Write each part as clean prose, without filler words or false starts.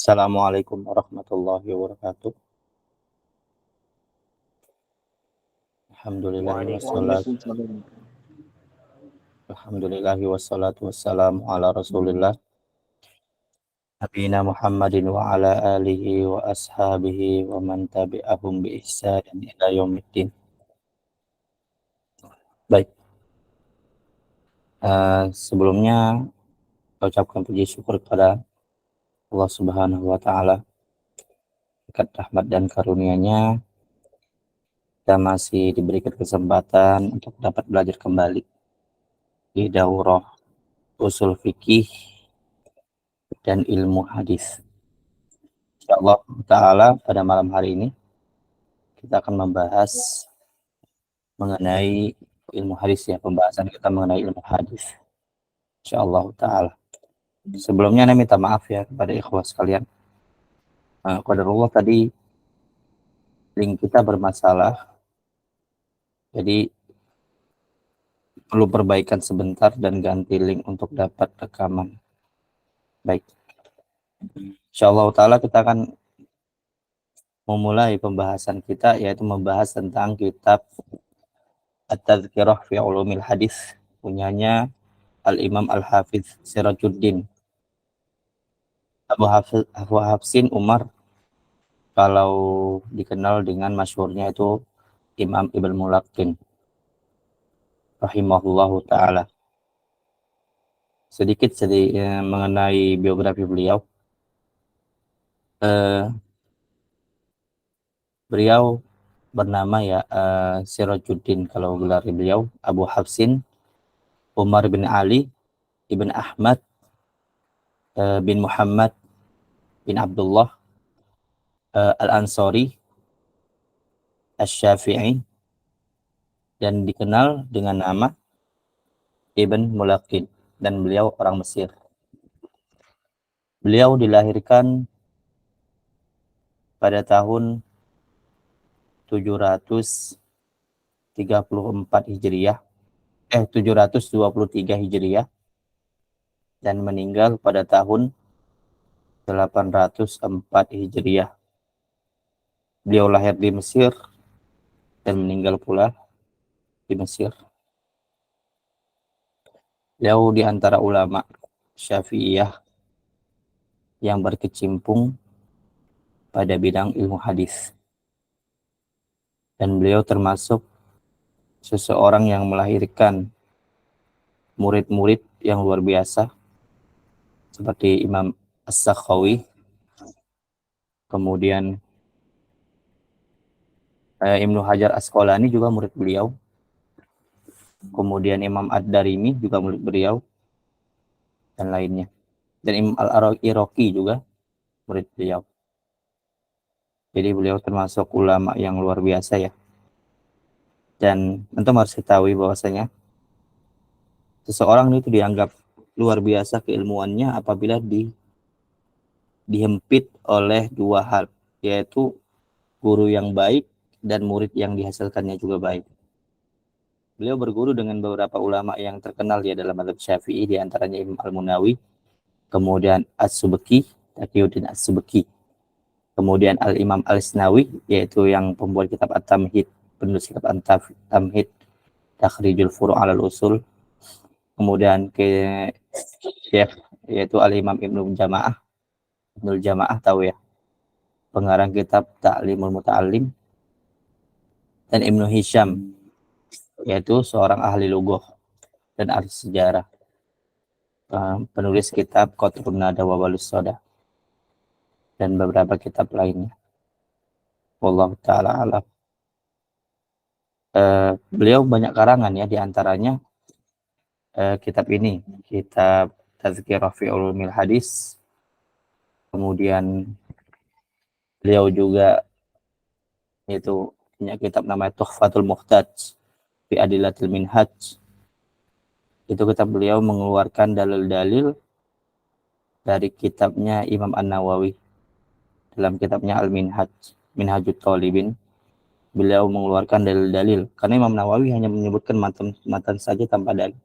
Assalamualaikum warahmatullahi wabarakatuh. Waalaikumsalam. Alhamdulillahi wassalatu wassalamu ala Rasulillah Nabiyina Muhammadin wa ala alihi wa ashabihi wa man tabi'ahum bi ihsanin ila yaumiddin. Baik, sebelumnya saya ucapkan puji syukur kepada Allah Subhanahu wa taala berkat rahmat dan karunia-Nya kita masih diberikan kesempatan untuk dapat belajar kembali di daurah usul fikih dan ilmu hadis. Insyaallah taala pada malam hari ini kita akan membahas mengenai ilmu hadis ya, pembahasan kita mengenai ilmu hadis. Insyaallah taala. Sebelumnya saya minta maaf ya kepada ikhwah sekalian. Qadarullah tadi link kita bermasalah. Jadi perlu perbaikan sebentar dan ganti link untuk dapat rekaman. Baik. Insyaallah taala kita akan memulai pembahasan kita, yaitu membahas tentang kitab At-Tadhkirah fi Ulumil Hadis punyanya Al-Imam Al-Hafiz Sirajuddin Abu Hafsin Umar, kalau dikenal dengan masyhurnya itu Imam Ibn Mulaqin rahimahullahu ta'ala. Sedikit mengenai biografi beliau. Beliau bernama ya Sirajuddin, kalau gelar beliau Abu Hafsin Umar bin Ali ibn Ahmad bin Muhammad bin Abdullah Al-Ansari Asy-Syafi'i, dan dikenal dengan nama Ibn Mulaqin, dan beliau orang Mesir. Beliau dilahirkan pada tahun 734 Hijriah, 723 Hijriah, dan meninggal pada tahun 804 Hijriah. Beliau lahir di Mesir dan meninggal pula di Mesir. Beliau di antara ulama Syafi'iyah yang berkecimpung pada bidang ilmu hadis. Dan beliau termasuk seseorang yang melahirkan murid-murid yang luar biasa seperti Imam As-Sakhawi, kemudian Ibnu Hajar Asqalani juga murid beliau, kemudian Imam Ad-Darimi juga murid beliau, dan lainnya. Dan Imam Al-Iraqi juga murid beliau. Jadi beliau termasuk ulama yang luar biasa ya. Dan tentu harus diketahui bahwasanya seseorang itu dianggap luar biasa keilmuannya apabila dihempit oleh dua hal, yaitu guru yang baik dan murid yang dihasilkannya juga baik. Beliau berguru dengan beberapa ulama yang terkenal ya dalam mazhab Syafi'i, di antaranya Imam Al-Munawi, kemudian As-Subki, Taqiyuddin As-Subki, kemudian Al-Imam Al-Isnawi, yaitu yang pembuat kitab At-Tamhid, penulis kitab At-Tamhid, Takhrijul Furu' 'alal Usul, kemudian Syekh yaitu Al-Imam Ibnul Jamaah tahu ya, pengarang kitab Ta'limul Muta'allim, dan Ibnu Hisham, yaitu seorang ahli lughah dan ahli sejarah, penulis kitab Qatrun Nada wa Walus Soda, dan beberapa kitab lainnya. Wallahu ta'ala alam. Beliau banyak karangan ya, diantaranya kitab ini, kitab Tazkirah fi Ulumil Hadis. Kemudian beliau juga itu punya kitab namanya Tuhfatul Muhtaj fi Adillatil Minhaj. Itu kitab beliau mengeluarkan dalil-dalil dari kitabnya Imam An-Nawawi dalam kitabnya Al-Minhaj, Minhajut Talibin. Beliau mengeluarkan dalil-dalil karena Imam Nawawi hanya menyebutkan matan saja tanpa dalil,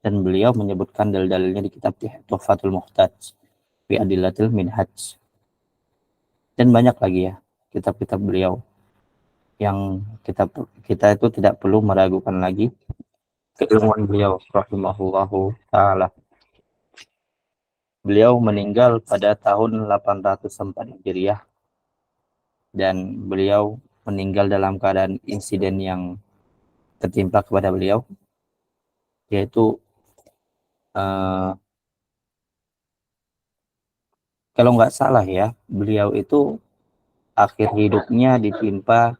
dan beliau menyebutkan dalil-dalilnya di kitab Tuhfatul Muhtaj. fi adillatil minhaj. Dan banyak lagi ya kitab-kitab beliau yang kita itu tidak perlu meragukan lagi keilmuan beliau rahimahullahu taala. Beliau meninggal pada tahun 804 Hijriah dan beliau meninggal dalam keadaan insiden yang tertimpa kepada beliau, yaitu kalau nggak salah ya, beliau itu akhir hidupnya ditimpa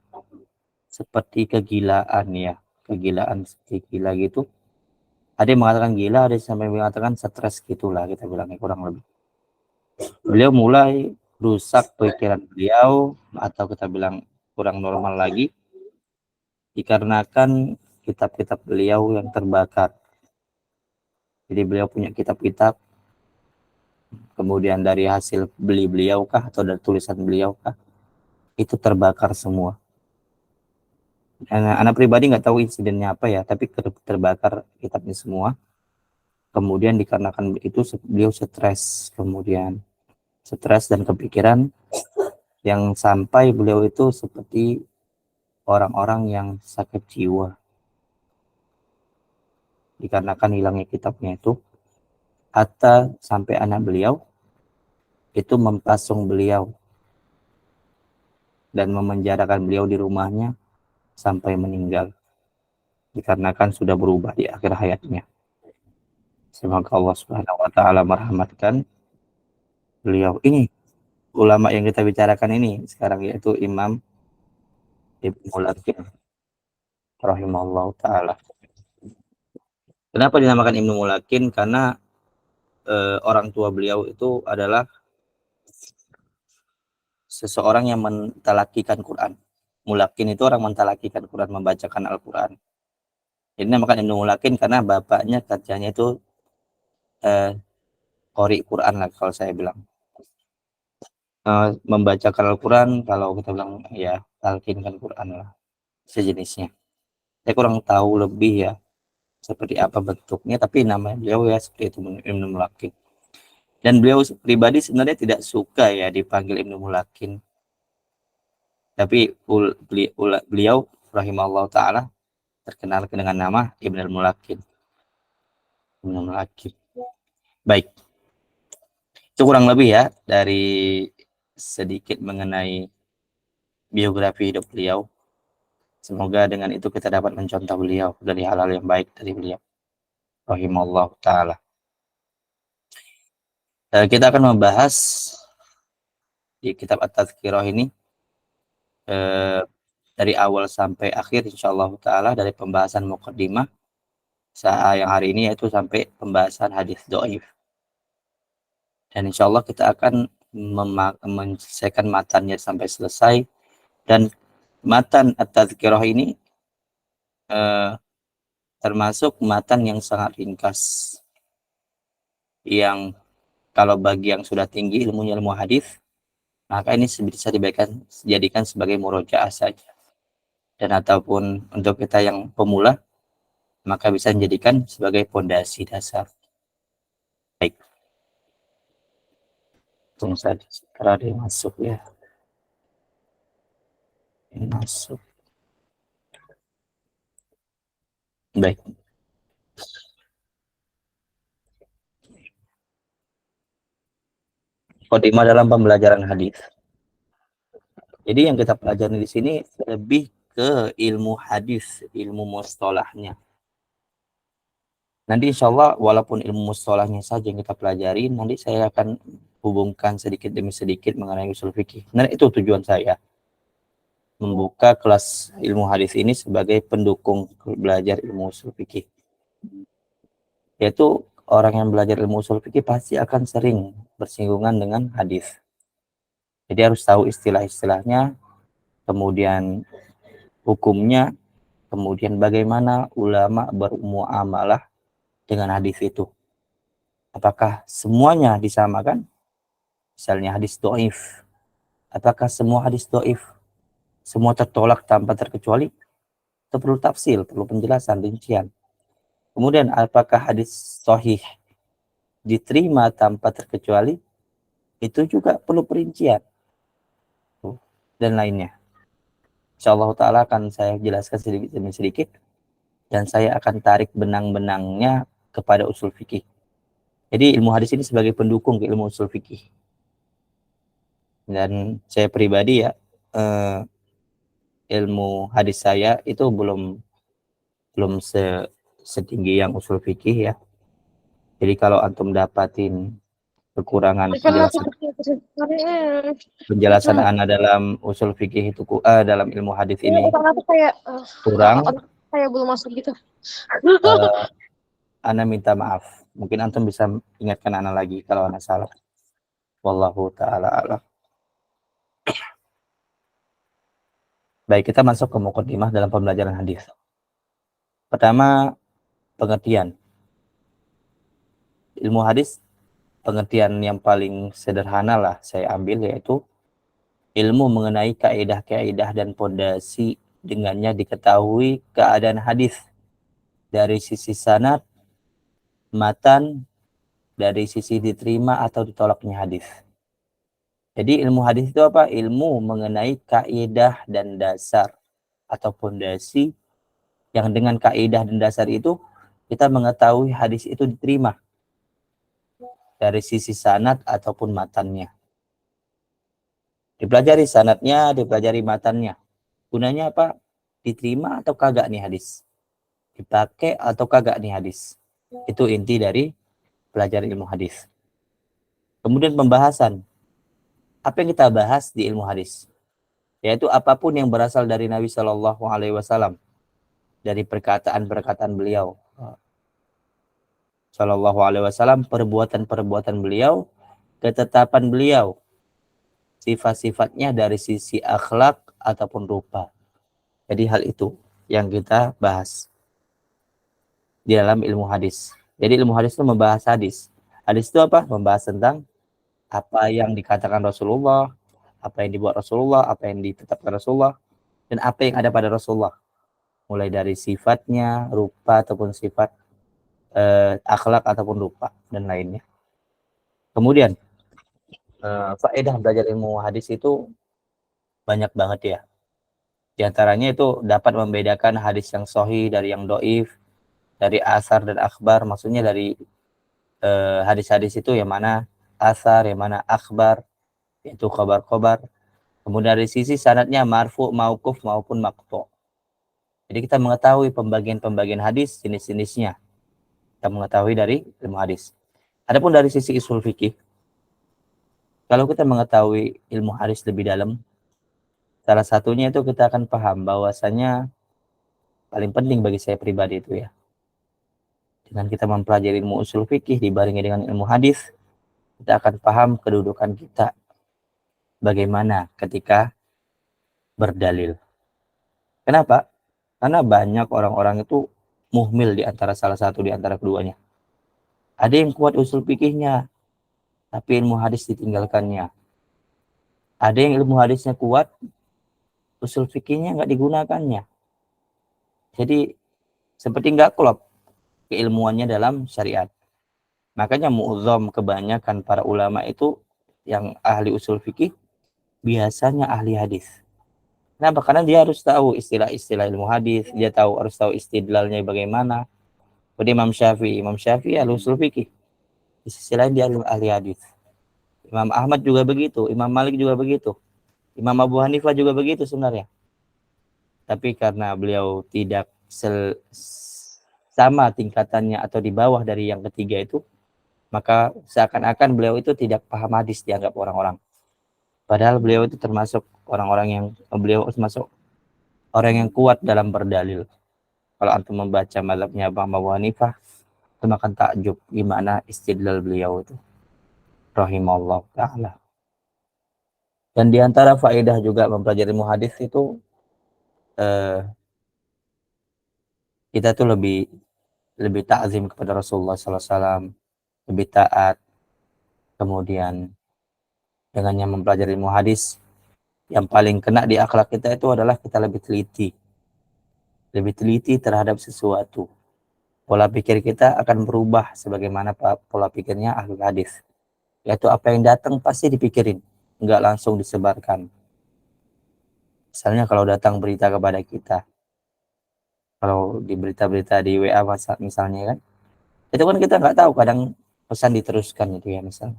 seperti kegilaan ya, kegilaan seperti gila gitu. Ada yang mengatakan gila, ada yang sampai mengatakan stres gitulah kita bilangnya kurang lebih. Beliau mulai rusak pikiran beliau atau kita bilang kurang normal lagi dikarenakan kitab-kitab beliau yang terbakar. Jadi beliau punya kitab-kitab, kemudian dari hasil beli beliau kah atau dari tulisan beliau kah, itu terbakar semua. Anak pribadi nggak tahu insidennya apa ya, tapi terbakar kitabnya semua. Kemudian dikarenakan itu beliau kemudian stres dan kepikiran yang sampai beliau itu seperti orang-orang yang sakit jiwa dikarenakan hilangnya kitabnya itu. Hatta sampai anak beliau itu mempasung beliau dan memenjarakan beliau di rumahnya sampai meninggal dikarenakan sudah berubah di akhir hayatnya. Semoga Allah Subhanahu wa taala merahmatkan beliau. Ini ulama yang kita bicarakan ini sekarang yaitu Imam Ibnu Mulakin rahimahullah taala. Kenapa dinamakan Ibnu Mulakin? Karena orang tua beliau itu adalah seseorang yang mentalakikan Quran. Mulakin itu orang mentalakikan Quran, membacakan Al-Quran. Jadi namakan Ibnu Mulakin karena bapaknya kerjanya itu qori Quran lah kalau saya bilang. Membacakan Al-Quran, kalau kita bilang ya talkinkan Quran lah sejenisnya. Saya kurang tahu lebih ya seperti apa bentuknya, tapi nama beliau ya seperti itu, Ibnu Mulakin. Dan beliau pribadi sebenarnya tidak suka ya dipanggil Ibnu Mulakin, tapi beliau rahimahullah taala terkenal dengan nama Ibnu Mulakin. Ibnu Mulakin. Baik, itu kurang lebih ya dari sedikit mengenai biografi hidup beliau. Semoga dengan itu kita dapat mencontoh beliau dari hal-hal yang baik dari beliau rahimahullah taala. Kita akan membahas di kitab At-Tazkirah ini dari awal sampai akhir insyaallah taala, dari pembahasan muqaddimah yang hari ini yaitu sampai pembahasan hadis dhaif. Dan insyaallah kita akan menyelesaikan matannya sampai selesai. Dan matan At-Tazkirah ini termasuk matan yang sangat ringkas, yang kalau bagi yang sudah tinggi ilmunya ilmu hadis, maka ini bisa dijadikan sebagai murojaah saja. Dan ataupun untuk kita yang pemula, maka bisa dijadikan sebagai pondasi dasar. Baik. Tunggu saja, sekarang ada yang masuk ya. Yang masuk. Baik. Khotimah dalam pembelajaran hadis. Jadi yang kita pelajari di sini lebih ke ilmu hadis, ilmu mustalahnya. Nanti insya Allah walaupun ilmu mustalahnya saja yang kita pelajari, nanti saya akan hubungkan sedikit demi sedikit mengenai usul fikih. Nah itu tujuan saya, membuka kelas ilmu hadis ini sebagai pendukung belajar ilmu usul fikih. Yaitu orang yang belajar ilmu usul fikih pasti akan sering bersinggungan dengan hadis. Jadi harus tahu istilah-istilahnya, kemudian hukumnya, kemudian bagaimana ulama bermuamalah dengan hadis itu. Apakah semuanya disamakan? Misalnya hadis dhaif. Apakah semua hadis dhaif semua tertolak tanpa terkecuali? Itu perlu tafsir, perlu penjelasan, rincian. Kemudian apakah hadis sahih diterima tanpa terkecuali? itu juga perlu perincian dan lainnya. Insyaallah taala akan saya jelaskan sedikit demi sedikit, dan saya akan tarik benang-benangnya kepada usul fikih. Jadi ilmu hadis ini sebagai pendukung ke ilmu usul fikih. Dan saya pribadi ya, ilmu hadis saya itu belum belum setinggi yang usul fikih ya. Jadi kalau antum dapatin kekurangan penjelasan ana dalam usul fikih itu dalam ilmu hadis ini kurang, kayak belum masuk gitu. ana minta maaf. Mungkin antum bisa ingatkan ana lagi kalau ana salah. Wallahu taala a'lam. Baik, kita masuk ke muqaddimah dalam pembelajaran hadis. Pertama, pengertian. Ilmu hadis, pengertian yang paling sederhana lah saya ambil, yaitu ilmu mengenai kaidah-kaidah dan pondasi dengannya diketahui keadaan hadis dari sisi sanad, matan, dari sisi diterima atau ditolaknya hadis. Jadi ilmu hadis itu apa? Ilmu mengenai kaidah dan dasar atau pondasi yang dengan kaidah dan dasar itu kita mengetahui hadis itu diterima dari sisi sanad ataupun matannya. Dipelajari sanadnya, dipelajari matannya. Gunanya apa? Diterima atau kagak nih hadis? Dipakai atau kagak nih hadis? Itu inti dari pelajaran ilmu hadis. Kemudian pembahasan. Apa yang kita bahas di ilmu hadis? Yaitu apapun yang berasal dari Nabi Shallallahu Alaihi Wasallam, dari perkataan-perkataan beliau Shallallahu Alaihi Wasallam, perbuatan-perbuatan beliau, ketetapan beliau, sifat-sifatnya dari sisi akhlak ataupun rupa. Jadi hal itu yang kita bahas di dalam ilmu hadis. Jadi ilmu hadis itu membahas hadis. Hadis itu apa? Membahas tentang apa yang dikatakan Rasulullah, apa yang dibuat Rasulullah, apa yang ditetapkan Rasulullah, dan apa yang ada pada Rasulullah. Mulai dari sifatnya, rupa ataupun sifat akhlak ataupun rupa dan lainnya. Kemudian faedah belajar ilmu hadis itu banyak banget ya. Di antaranya itu dapat membedakan hadis yang sahih dari yang doif, dari asar dan akhbar. Maksudnya dari hadis-hadis itu yang mana asar, yang mana akhbar, itu kabar-kabar. Kemudian dari sisi sanadnya marfu, mauquf maupun maqtu'. Jadi kita mengetahui pembagian-pembagian hadis, jenis-jenisnya. Kita mengetahui dari ilmu hadis. Adapun dari sisi usul fikih, kalau kita mengetahui ilmu hadis lebih dalam, salah satunya itu kita akan paham bahwasanya paling penting bagi saya pribadi itu ya. Dengan kita mempelajari ilmu usul fikih dibarengi dengan ilmu hadis, kita akan paham kedudukan kita bagaimana ketika berdalil. Kenapa? Karena banyak orang-orang itu muhmil di antara salah satu di antara keduanya. Ada yang kuat usul fikihnya, tapi ilmu hadis ditinggalkannya. Ada yang ilmu hadisnya kuat, usul fikihnya nggak digunakannya. Jadi seperti nggak klop keilmuannya dalam syariat. Makanya mu'zam kebanyakan para ulama itu yang ahli usul fikih biasanya ahli hadis. Kenapa? Karena dia harus tahu istilah-istilah ilmu hadis, dia harus tahu istidlalnya bagaimana. Seperti Imam Syafi'i ahli usul fikih. Di sisi lain dia ahli hadis. Imam Ahmad juga begitu, Imam Malik juga begitu. Imam Abu Hanifah juga begitu sebenarnya. Tapi karena beliau tidak sama tingkatannya atau di bawah dari yang ketiga itu, maka seakan-akan beliau itu tidak paham hadis dianggap orang-orang. Padahal beliau itu termasuk orang-orang yang kuat dalam berdalil. Kalau antum membaca mazhabnya Abu Hanifah, itu akan takjub gimana istidlal beliau itu. Rahimahullah ta'ala. Dan diantara faedah juga mempelajari ilmu hadis itu kita tuh lebih ta'zim kepada Rasulullah SAW, lebih taat. Kemudian dengannya mempelajari ilmu hadis, yang paling kena di akhlak kita itu adalah kita lebih teliti terhadap sesuatu. Pola pikir kita akan berubah sebagaimana pola pikirnya ahli hadis. Yaitu apa yang datang pasti dipikirin, nggak langsung disebarkan. Misalnya kalau datang berita kepada kita, kalau di berita-berita di WA WhatsApp misalnya kan, itu kan kita nggak tahu, kadang pesan diteruskan itu ya misalnya.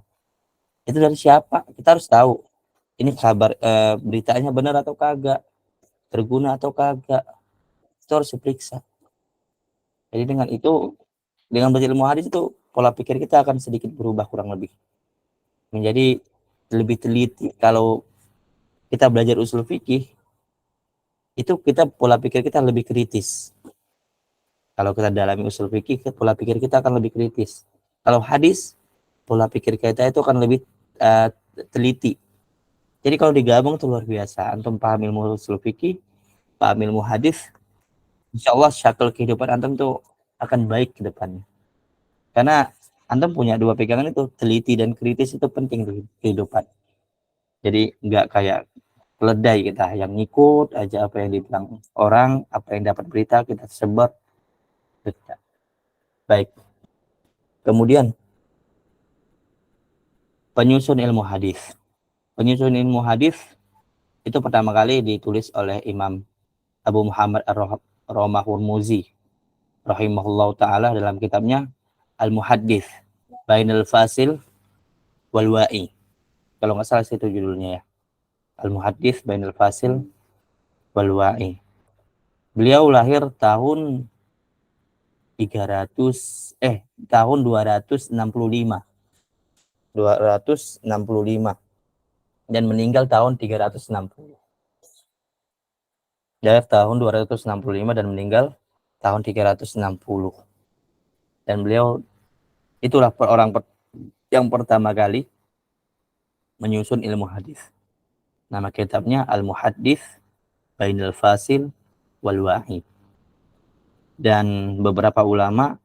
Itu dari siapa? Kita harus tahu. Ini kabar beritanya benar atau kagak, berguna atau kagak. Itu harus diperiksa. Jadi dengan itu, dengan belajar ilmu hadis itu, pola pikir kita akan sedikit berubah kurang lebih. Menjadi lebih teliti. Kalau kita belajar usul fikih, itu kita pola pikir kita lebih kritis. Kalau kita dalami usul fikih, pola pikir kita akan lebih kritis. Kalau hadis, pola pikir kita itu akan lebih uh, teliti. Jadi kalau digabung itu luar biasa. Antum paham ilmu usul fikih, paham ilmu hadis, insya Allah syakul kehidupan antum tuh akan baik ke depannya. Karena antum punya dua pegangan itu, teliti dan kritis itu penting di kehidupan. Jadi nggak kayak keledai kita yang ngikut aja apa yang dibilang orang, apa yang dapat berita kita sebar. Baik. Kemudian penyusun ilmu hadis. Penyusun ilmu hadis itu pertama kali ditulis oleh Imam Abu Muhammad Ar-Romahurmuzi rahimahullah taala dalam kitabnya Al-Muhaddis Bainal Fasil wal Wa'i. Kalau nggak salah itu judulnya ya. Al-Muhaddis Bainal Fasil wal Wa'i. Beliau lahir tahun 265 dan meninggal tahun 360. Lahir tahun 265 dan meninggal tahun 360. Dan beliau itulah orang yang pertama kali menyusun ilmu hadis. Nama kitabnya Al-Muhaddis Bainal Fasil wal Wa'i. Dan beberapa ulama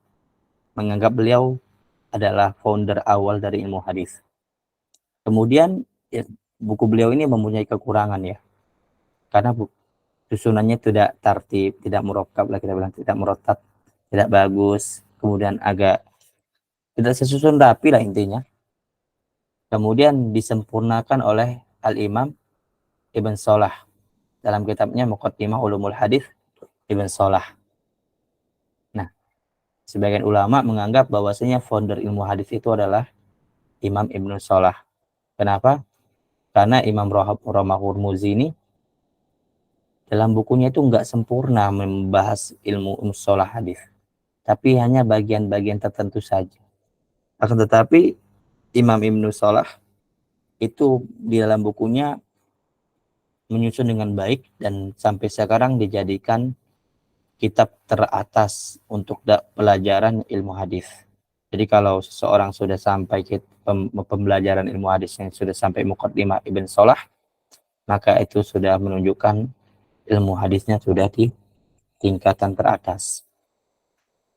menganggap beliau adalah founder awal dari ilmu hadis. Kemudian ya, buku beliau ini mempunyai kekurangan ya. Karena susunannya tidak tertib, tidak murakkab lah kita bilang, tidak murattab, tidak bagus, kemudian agak tidak sesusun rapi lah intinya. Kemudian disempurnakan oleh Al-Imam Ibn Salah dalam kitabnya Muqaddimah Ulumul Hadis Ibn Salah. Nah, sebagian ulama menganggap bahwasanya founder ilmu hadis itu adalah Imam Ibn Salah. Kenapa? Karena Imam Romahurmuzi ini dalam bukunya itu nggak sempurna membahas ilmu mustalah hadis, tapi hanya bagian-bagian tertentu saja. Akan tetapi Imam Ibnu Salah itu di dalam bukunya menyusun dengan baik dan sampai sekarang dijadikan kitab teratas untuk pelajaran ilmu hadis. Jadi kalau seseorang sudah sampai ke pembelajaran ilmu hadis yang sudah sampai Muqaddimah Ibn Salah, maka itu sudah menunjukkan ilmu hadisnya sudah di tingkatan teratas.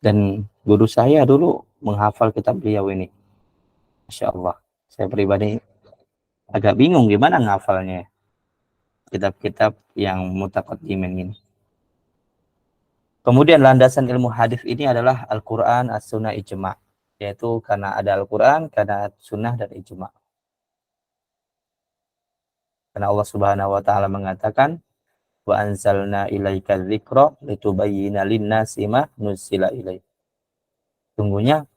Dan guru saya dulu menghafal kitab beliau ini. Masya Allah. Saya pribadi agak bingung gimana ngafalnya kitab-kitab yang mutaqaddimin ini. Kemudian landasan ilmu hadis ini adalah Al-Quran, As-Sunnah, Ijma'. Yaitu karena ada Al-Quran, karena Sunnah, dan Ijma'. Karena Allah Subhanahu wa Ta'ala mengatakan, wa anzalna ilaika dzikra litubayyina lin-nasi ma nuzila ilaik. Sungguhnya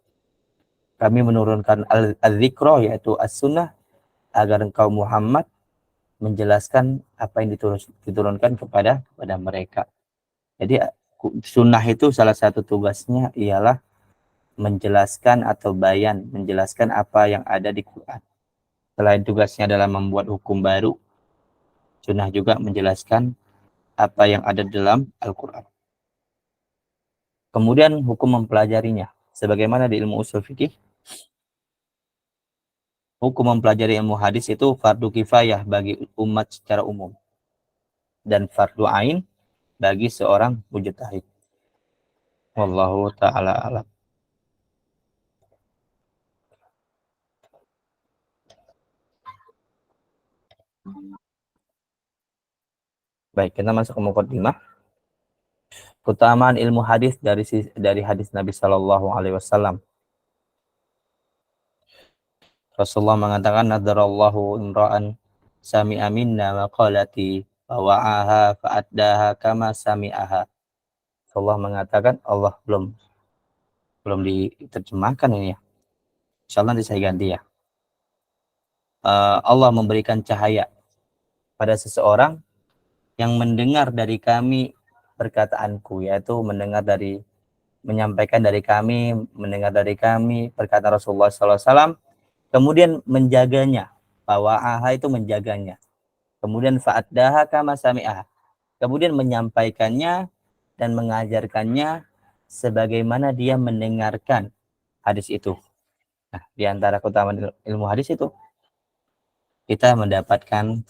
kami menurunkan al-dzikra yaitu as-sunnah agar engkau Muhammad menjelaskan apa yang diturunkan kepada mereka. Jadi sunnah itu salah satu tugasnya ialah menjelaskan atau bayan, menjelaskan apa yang ada di Quran. Selain tugasnya adalah membuat hukum baru, sunnah juga menjelaskan apa yang ada dalam Al-Quran. Kemudian hukum mempelajarinya. Sebagaimana di ilmu usul fikih, hukum mempelajari ilmu hadis itu fardu kifayah bagi umat secara umum dan fardu ain bagi seorang mujtahid. Wallahu taala alam. Baik, kita masuk ke muqaddimah. Keutamaan ilmu hadis dari hadis Nabi Shallallahu alaihi wasallam. Rasulullah mengatakan, nadarallahu imra'an sami'a minna maqalati fawa'aha fa'addaha kama sami'aha. Rasulullah mengatakan, Allah belum diterjemahkan ini ya. Insyaallah nanti saya ganti ya. Allah memberikan cahaya pada seseorang yang mendengar dari kami perkataanku, yaitu menyampaikan dari kami, mendengar dari kami perkataan Rasulullah SAW, kemudian menjaganya. Fawa'aha itu menjaganya. Kemudian fa'addaha kama sami'aha. Kemudian menyampaikannya dan mengajarkannya sebagaimana dia mendengarkan hadis itu. Nah, di antara keutamaan ilmu hadis itu, kita mendapatkan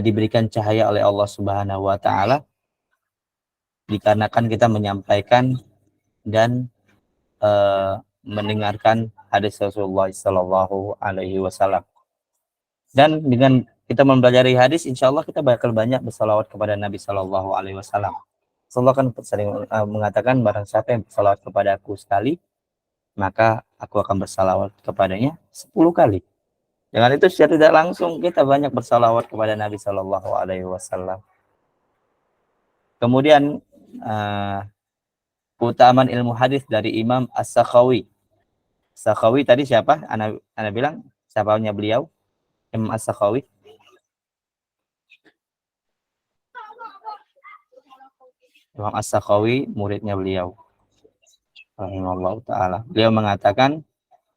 diberikan cahaya oleh Allah Subhanahu wa taala dikarenakan kita menyampaikan dan mendengarkan hadis Rasulullah Sallallahu Alaihi Wasallam. Dan dengan kita mempelajari hadis, insya Allah kita bakal banyak bersalawat kepada Nabi Sallallahu Alaihi Wasallam. Rasulullah kan sering mengatakan, barang siapa yang bersalawat kepada aku sekali, maka aku akan bersalawat kepadanya 10 kali. Dengan itu secara tidak langsung kita banyak bersalawat kepada Nabi Sallallahu Alaihi Wasallam. Kemudian keutamaan ilmu hadis dari Imam As-Sakhawi. Sakhawi tadi siapa? Ana bilang siapanya beliau? Imam As-Sakhawi. Imam As-Sakhawi muridnya beliau. Rahimahullah taala. Beliau mengatakan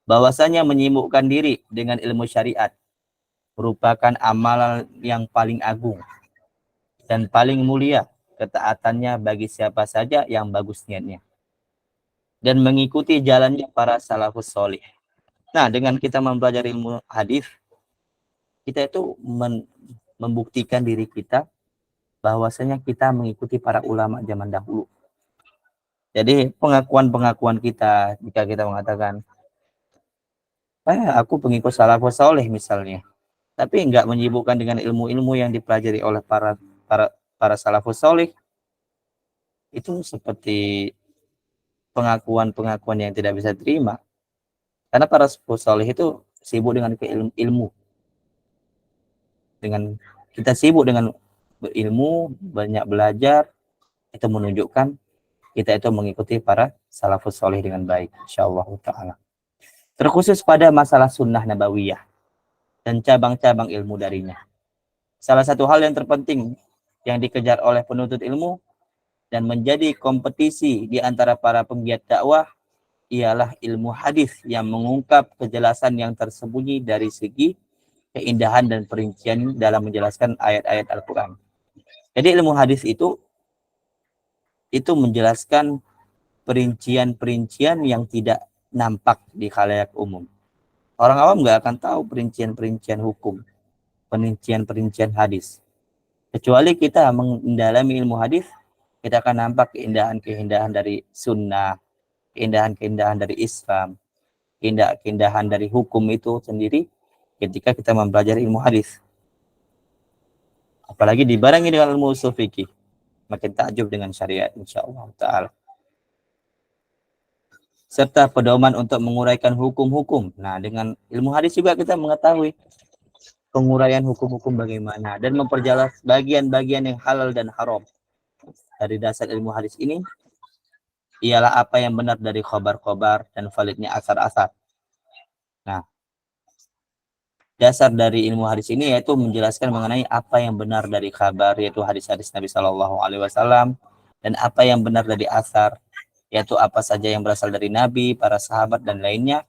bahwasanya menyibukkan diri dengan ilmu syariat merupakan amalan yang paling agung dan paling mulia ketaatannya bagi siapa saja yang bagus niatnya dan mengikuti jalannya para salafus solih. Nah, dengan kita mempelajari ilmu hadis, kita itu membuktikan diri kita bahwasanya kita mengikuti para ulama zaman dahulu. Jadi pengakuan-pengakuan kita jika kita mengatakan, aku pengikut salafus soleh misalnya, tapi enggak menyibukkan dengan ilmu-ilmu yang dipelajari oleh para salafus soleh, itu seperti pengakuan-pengakuan yang tidak bisa terima. Karena para salafus soleh itu sibuk dengan ilmu. Dengan kita sibuk dengan berilmu, banyak belajar, itu menunjukkan kita itu mengikuti para salafus soleh dengan baik, insyaallah ta'ala. Terkhusus pada masalah sunnah nabawiyah dan cabang-cabang ilmu darinya. Salah satu hal yang terpenting yang dikejar oleh penuntut ilmu dan menjadi kompetisi di antara para penggiat dakwah ialah ilmu hadis yang mengungkap kejelasan yang tersembunyi dari segi keindahan dan perincian dalam menjelaskan ayat-ayat Al-Quran. Jadi ilmu hadis itu menjelaskan perincian-perincian yang tidak nampak di khalayak umum. Orang awam nggak akan tahu perincian-perincian hukum, perincian-perincian hadis. Kecuali kita mendalami ilmu hadis, kita akan nampak keindahan-keindahan dari sunnah, keindahan-keindahan dari Islam, keindahan dari hukum itu sendiri ketika kita mempelajari ilmu hadis. Apalagi dibarengi dengan ilmu ushul fikih, makin takjub dengan syariat insyaallah ta'ala. Serta pedoman untuk menguraikan hukum-hukum. Nah, dengan ilmu hadis juga kita mengetahui penguraian hukum-hukum bagaimana dan memperjelas bagian-bagian yang halal dan haram. Dari dasar ilmu hadis ini ialah apa yang benar dari khabar-khabar dan validnya asar-asar. Nah, dasar dari ilmu hadis ini yaitu menjelaskan mengenai apa yang benar dari kabar, yaitu hadis-hadis Nabi Shallallahu Alaihi Wasallam, dan apa yang benar dari asar, yaitu apa saja yang berasal dari Nabi, para sahabat dan lainnya,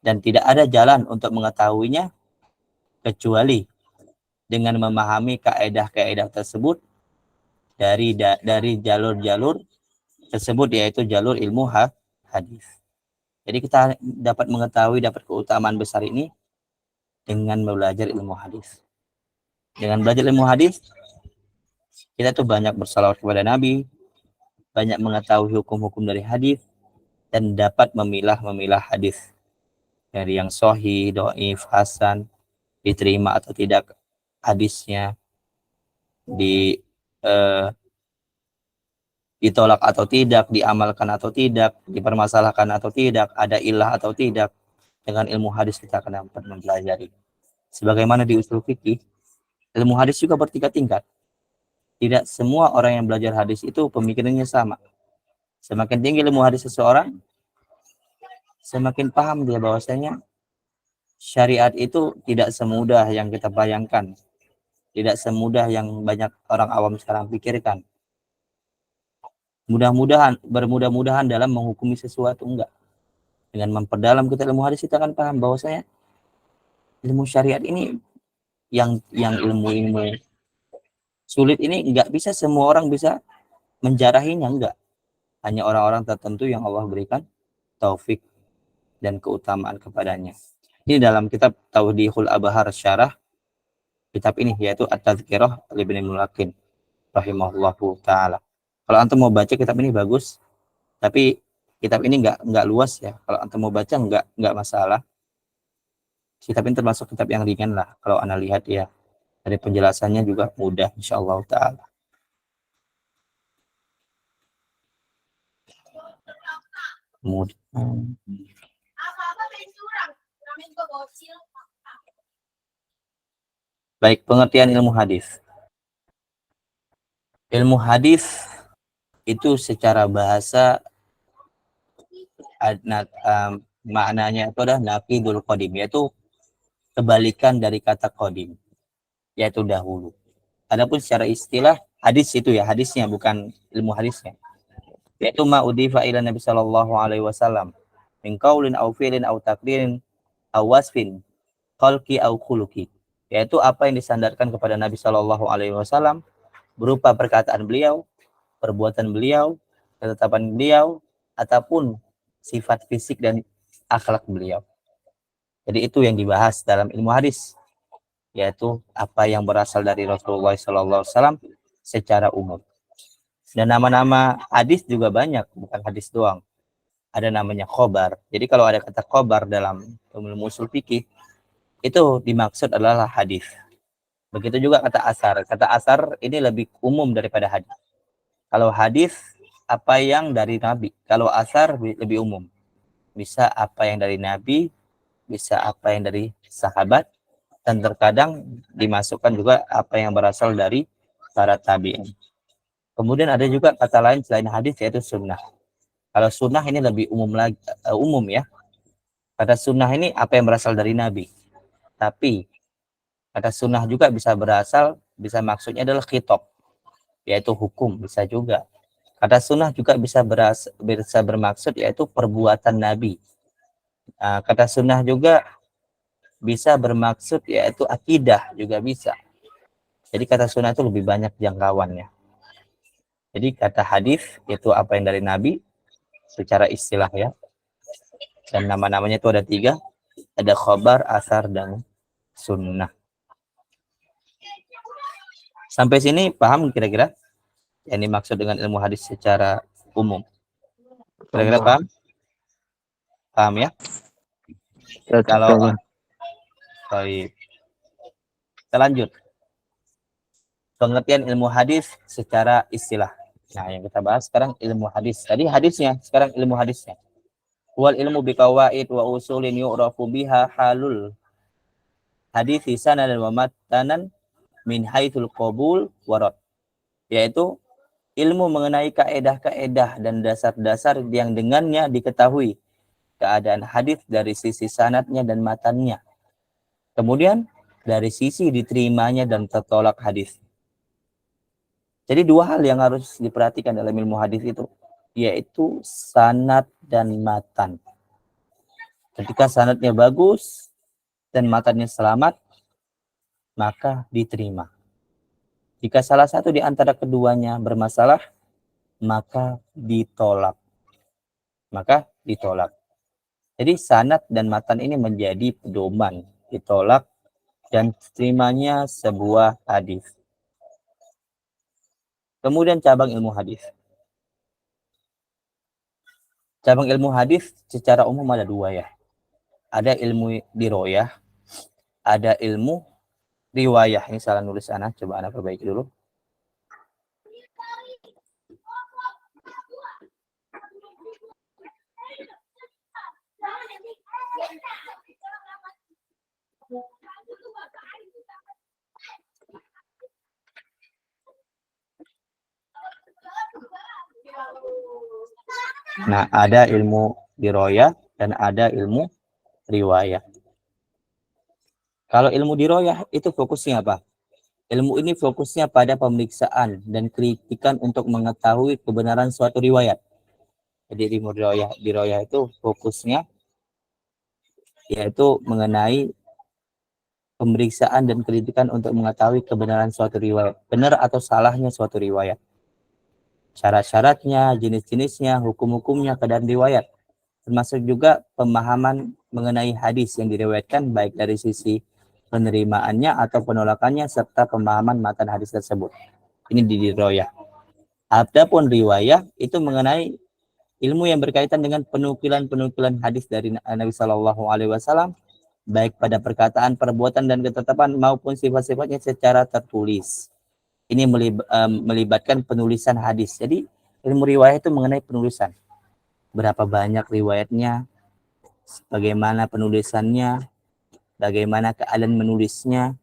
dan tidak ada jalan untuk mengetahuinya kecuali dengan memahami kaedah-kaedah tersebut dari jalur-jalur tersebut, yaitu jalur ilmu hadis. Jadi kita dapat mengetahui, dapat keutamaan besar ini dengan belajar ilmu hadis. Dengan belajar ilmu hadis, kita tuh banyak bersalawat kepada Nabi, banyak mengetahui hukum-hukum dari hadis, dan dapat memilah hadis dari yang sahih, dhaif, hasan, diterima atau tidak hadisnya, ditolak atau tidak, diamalkan atau tidak, dipermasalahkan atau tidak, ada ilah atau tidak. dengan ilmu hadis kita akan dapat mempelajari. Sebagaimana di usul fikih, ilmu hadis juga bertingkat-tingkat. Tidak semua orang yang belajar hadis itu pemikirannya sama. Semakin tinggi ilmu hadis seseorang, semakin paham dia bahwasanya syariat itu tidak semudah yang kita bayangkan. Tidak semudah yang banyak orang awam sekarang pikirkan. Bermudah-mudahan dalam menghukumi sesuatu, enggak. Dengan memperdalam kita ilmu hadis, kita akan paham bahwasanya ilmu syariat ini yang ilmu-ilmu sulit ini enggak bisa semua orang bisa menjarahinya, enggak. Hanya orang-orang tertentu yang Allah berikan taufik dan keutamaan kepadanya. Ini dalam kitab Tawdihul Abhar syarah kitab ini, yaitu At-Tadhkirah Ibnu Mulakin rahimahullahu taala. Kalau antum mau baca kitab ini bagus, tapi kitab ini enggak luas ya. Kalau antum mau baca enggak masalah. Kitab ini termasuk kitab yang ringan lah kalau anda lihat ya. Dari penjelasannya juga mudah insyaallah taala. Mudah. Baik, pengertian ilmu hadis. Ilmu hadis itu secara bahasa maknanya itu adalah naqidul qadim, yaitu kebalikan dari kata qadim, yaitu dahulu. Adapun secara istilah hadis itu ya, hadisnya bukan ilmu hadisnya. Yaitu ma udifa ila Nabi sallallahu alaihi wasallam min qaulin aw fi'lin aw taqdirin aw wasfin khalqi aw khuluqi. Yaitu apa yang disandarkan kepada Nabi sallallahu alaihi wasallam berupa perkataan beliau, perbuatan beliau, ketetapan beliau, ataupun sifat fisik dan akhlak beliau. Jadi itu yang dibahas dalam ilmu hadis, yaitu apa yang berasal dari Rasulullah SAW secara umum. Dan nama-nama hadis juga banyak, bukan hadis doang. Ada namanya khobar. Jadi kalau ada kata khobar dalam ilmu usul fikih, itu dimaksud adalah hadis. Begitu juga kata asar. Kata asar ini lebih umum daripada hadis. Kalau hadis apa yang dari Nabi. Kalau asar lebih umum. Bisa apa yang dari Nabi, bisa apa yang dari sahabat, dan terkadang dimasukkan juga apa yang berasal dari para tabi'in. Kemudian ada juga kata lain selain hadis, yaitu sunnah. Kalau sunnah ini lebih umum lagi, umum ya. Kata sunnah ini apa yang berasal dari Nabi. Tapi kata sunnah juga bisa maksudnya adalah khitab, yaitu hukum, bisa juga. Kata sunnah juga bisa bermaksud yaitu perbuatan Nabi. Kata sunnah juga bisa bermaksud yaitu akidah, juga bisa. Jadi kata sunnah itu lebih banyak jangkauannya. Jadi kata hadis itu apa yang dari Nabi secara istilah ya. Dan nama-namanya itu ada 3. Ada khobar, asar, dan sunnah. Sampai sini paham kira-kira? Yang dimaksud dengan ilmu hadis secara umum. Kira-kira paham? Paham ya? Kalau baik. Kita lanjut. Pengertian ilmu hadis secara istilah. Nah, yang kita bahas sekarang ilmu hadis. Tadi hadisnya, sekarang ilmu hadisnya. Wal ilmu biqawaid wa usulin yu'rafu biha halul hadis sanadan wa matanan min haitsul qabul warad. Yaitu ilmu mengenai kaedah-kaedah dan dasar-dasar yang dengannya diketahui keadaan hadis dari sisi sanadnya dan matannya. Kemudian dari sisi diterimanya dan tertolak hadis. Jadi 2 hal yang harus diperhatikan dalam ilmu hadis itu, yaitu sanad dan matan. Ketika sanadnya bagus dan matannya selamat, maka diterima. Jika salah satu di antara keduanya bermasalah, maka ditolak. Jadi sanad dan matan ini menjadi pedoman ditolak dan terimanya sebuah hadis. Kemudian cabang ilmu hadis. Cabang ilmu hadis secara umum ada 2 ya. Ada ilmu diroyah, ada ilmu riwayah. Ini salah nulis anak, coba anak perbaiki dulu. Nah, ada ilmu diroyah dan ada ilmu riwayah. Kalau ilmu diroyah itu fokusnya apa? Ilmu ini fokusnya pada pemeriksaan dan kritikan untuk mengetahui kebenaran suatu riwayat. Jadi ilmu diroyah itu fokusnya yaitu mengenai pemeriksaan dan kritikan untuk mengetahui kebenaran suatu riwayat. Benar atau salahnya suatu riwayat. Syarat-syaratnya, jenis-jenisnya, hukum-hukumnya, keadaan riwayat. Termasuk juga pemahaman mengenai hadis yang diriwayatkan baik dari sisi penerimaannya atau penolakannya serta pemahaman matan hadis tersebut. Ini di diroyah. Adapun riwayah itu mengenai ilmu yang berkaitan dengan penukilan-penukilan hadis dari Nabi Shallallahu Alaihi Wasallam, baik pada perkataan, perbuatan dan ketetapan maupun sifat-sifatnya secara tertulis. Ini melibatkan penulisan hadis. Jadi ilmu riwayah itu mengenai penulisan. Berapa banyak riwayatnya, bagaimana penulisannya, bagaimana keadaan menulisnya,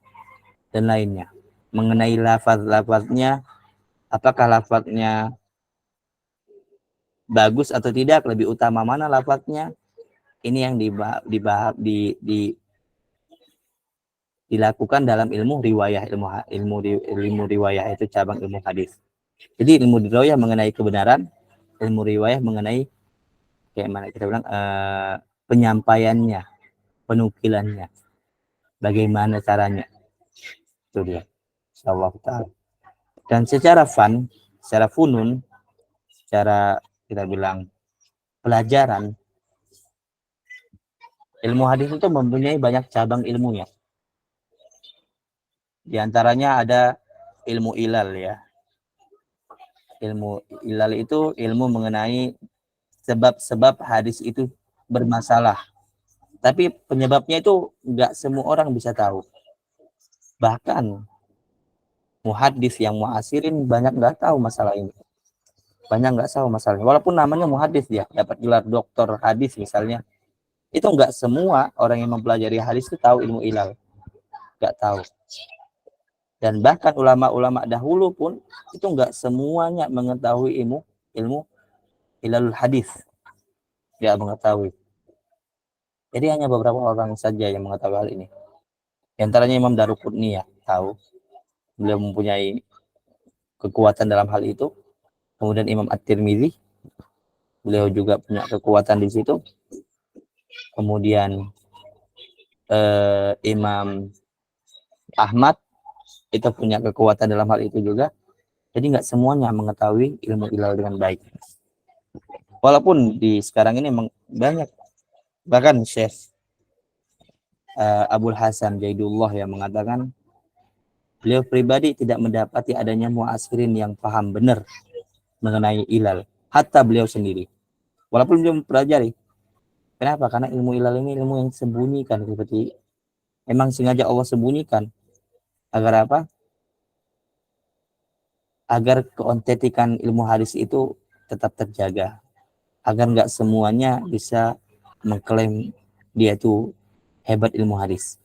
dan lainnya. Mengenai lafaz-lafaznya, apakah lafaznya bagus atau tidak, lebih utama mana lafaznya, ini yang dilakukan dalam ilmu riwayah, ilmu riwayah itu cabang ilmu hadis. Jadi ilmu riwayah mengenai kebenaran, ilmu riwayah mengenai kayak mana kita bilang penyampaiannya, penukilannya, bagaimana caranya. Itu dia. Insyaallah taala. Dan secara funun, secara kita bilang pelajaran, ilmu hadis itu mempunyai banyak cabang ilmunya. Di antaranya ada ilmu ilal ya. Ilmu ilal itu ilmu mengenai sebab-sebab hadis itu bermasalah. Tapi penyebabnya itu nggak semua orang bisa tahu. Bahkan muhadis yang muasirin banyak nggak tahu masalah ini. Banyak nggak tahu masalahnya. Walaupun namanya muhadis dia, dapat gelar doktor hadis misalnya. Itu nggak semua orang yang mempelajari hadis itu tahu ilmu ilal. Nggak tahu. Dan bahkan ulama-ulama dahulu pun itu nggak semuanya mengetahui ilmu ilalul hadis. Nggak mengetahui. Jadi hanya beberapa orang saja yang mengetahui hal ini. Di antaranya Imam Daruqutni ya, tahu. Beliau mempunyai kekuatan dalam hal itu. Kemudian Imam At-Tirmidzi, beliau juga punya kekuatan di situ. Kemudian Imam Ahmad itu punya kekuatan dalam hal itu juga. Jadi nggak semuanya mengetahui ilmu ilal dengan baik. Walaupun di sekarang ini memang banyak, bahkan Syekh Abul Hasan Jaidullah yang mengatakan beliau pribadi tidak mendapati adanya muasirin yang paham benar mengenai ilal, hatta beliau sendiri. Walaupun beliau mempelajari. Kenapa? Karena ilmu ilal ini ilmu yang sembunyikan, seperti emang sengaja Allah sembunyikan agar apa? Agar keontentikan ilmu hadis itu tetap terjaga, agar nggak semuanya bisa mengklaim dia itu hebat ilmu hadis.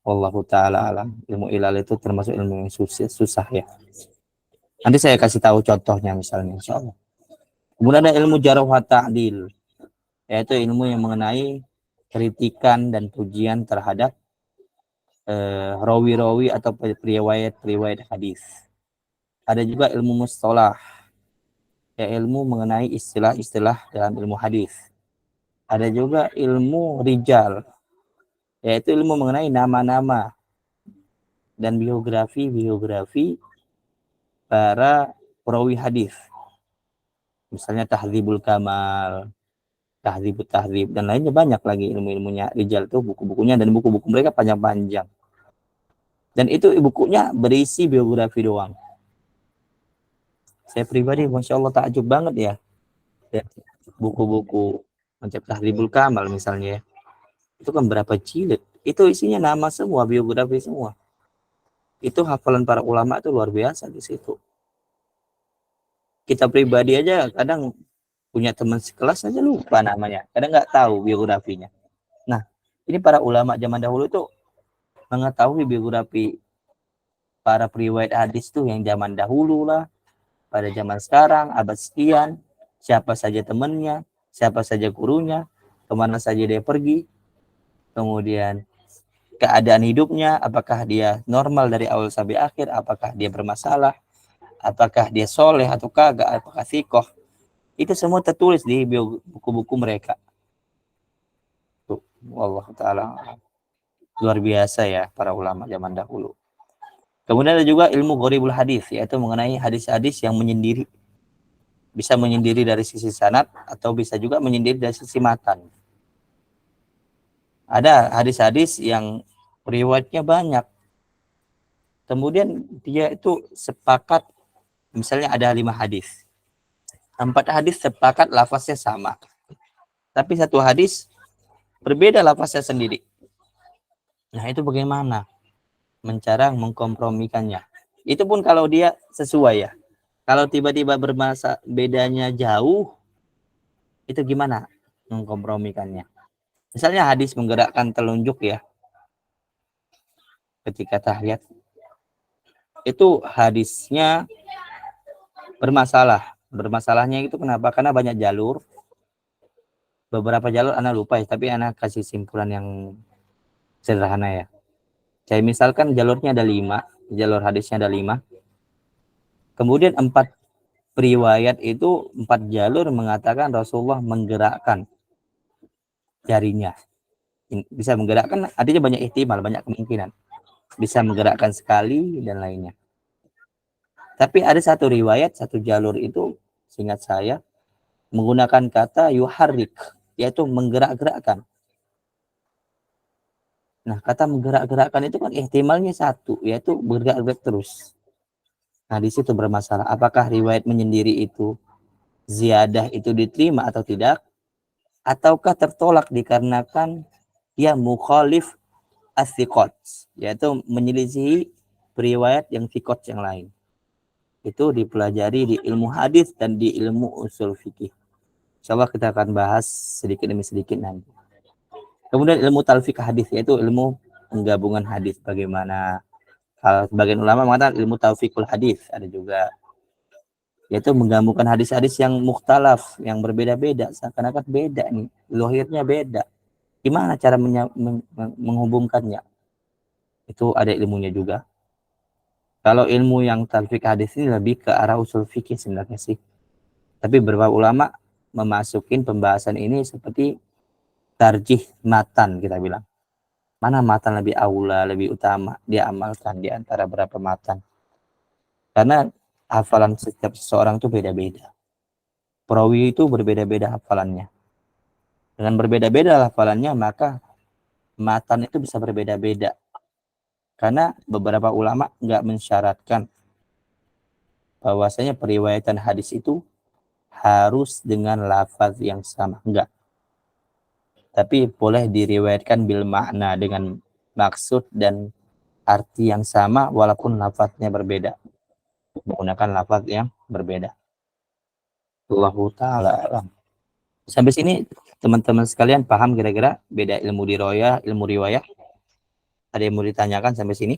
Wallahu taala alam. Ilmu ilal itu termasuk ilmu yang susah ya. Nanti saya kasih tahu contohnya misalnya insyaallah. Kemudian ada ilmu jarh wa ta'dil, yaitu ilmu yang mengenai kritikan dan pujian terhadap rawi-rawi atau periwayat hadis. Ada juga ilmu mustalah, ya ilmu mengenai istilah-istilah dalam ilmu hadis. Ada juga ilmu rijal, yaitu ilmu mengenai nama-nama dan biografi para perawi hadis. Misalnya Tahdzibul Kamal, Tahdzibut Tahdzib dan lainnya, banyak lagi ilmu-ilmunya rijal itu, buku-bukunya, dan buku-buku mereka panjang-panjang. Dan itu bukunya berisi biografi doang. Saya pribadi Masya Allah takjub banget ya. Buku-buku macam Tahdzibul Kamal misalnya ya. Itu kan berapa jilid. Itu isinya nama semua, biografi semua. Itu hafalan para ulama itu luar biasa di situ. Kita pribadi aja kadang punya teman sekelas aja lupa namanya. Kadang nggak tahu biografinya. Nah, Ini para ulama zaman dahulu tuh mengetahui biografi para periwayat hadis tuh yang zaman dahulu lah, pada zaman sekarang, abad sekian, siapa saja temannya, siapa saja gurunya, kemana saja dia pergi, kemudian keadaan hidupnya, apakah dia normal dari awal sampai akhir, apakah dia bermasalah, apakah dia soleh atau kagak, apakah sikoh. Itu semua tertulis di buku-buku mereka. Tuh, Allah Ta'ala. Luar biasa ya para ulama zaman dahulu. Kemudian ada juga ilmu gharibul hadis, yaitu mengenai hadis-hadis yang menyendiri. Bisa menyendiri dari sisi sanad atau bisa juga menyendiri dari sisi matan. Ada hadis-hadis yang riwayatnya banyak. Kemudian dia itu sepakat, misalnya ada 5 hadis. 4 hadis sepakat lafaznya sama. Tapi satu hadis berbeda lafaznya sendiri. Nah, itu bagaimana? Mencara mengkompromikannya. Itu pun kalau dia sesuai ya. Kalau tiba-tiba bedanya jauh, itu gimana mengkompromikannya? Misalnya hadis menggerakkan telunjuk ya, ketika tahiyat. Itu hadisnya bermasalah. Bermasalahnya itu kenapa? Karena banyak jalur. Beberapa jalur Ana lupa ya, tapi Ana kasih simpulan yang sederhana ya. Kayak misalkan jalurnya ada 5, jalur hadisnya ada 5. Kemudian 4 periwayat itu, 4 jalur mengatakan Rasulullah menggerakkan jarinya. Bisa menggerakkan, artinya banyak ihtimal, banyak kemungkinan. Bisa menggerakkan sekali dan lainnya. Tapi ada satu riwayat, satu jalur itu, seingat saya, menggunakan kata yuharrik, yaitu menggerak-gerakkan. Nah, kata menggerak-gerakkan itu kan ihtimalnya satu, yaitu bergerak-gerak terus. Nah, di situ bermasalah. Apakah riwayat menyendiri itu ziyadah itu diterima atau tidak? Ataukah tertolak dikarenakan dia mukhalif as-siqat, yaitu menyelisihi periwayat yang siqat yang lain. Itu dipelajari di ilmu hadis dan di ilmu usul fikih. Insyaallah kita akan bahas sedikit demi sedikit nanti. Kemudian ilmu talfiq hadis, yaitu ilmu penggabungan hadis. Bagaimana sebagian ulama mengatakan ilmu taufikul hadis, ada juga, yaitu menggabungkan hadis-hadis yang mukhtalaf, yang berbeda-beda, seakan-akan beda nih, lohirnya beda. Gimana cara menghubungkannya? Itu ada ilmunya juga. Kalau ilmu yang talfiq hadis ini lebih ke arah usul fikih sebenarnya sih. Tapi beberapa ulama memasukin pembahasan ini seperti tarjih matan, kita bilang. Mana matan lebih aula, lebih utama dia amalkan di antara berapa matan. Karena hafalan setiap seseorang itu beda-beda. Perawi itu berbeda-beda hafalannya. Dengan berbeda-beda hafalannya, maka matan itu bisa berbeda-beda. Karena beberapa ulama nggak mensyaratkan bahwasanya periwayatan hadis itu harus dengan lafaz yang sama. Enggak. Tapi boleh diriwayatkan bil makna, dengan maksud dan arti yang sama walaupun lafaznya berbeda. Menggunakan lafaz yang berbeda. Allahu ta'ala alam. Sampai sini teman-teman sekalian paham kira-kira beda ilmu diroyah, ilmu riwayah? Ada yang mau ditanyakan sampai sini?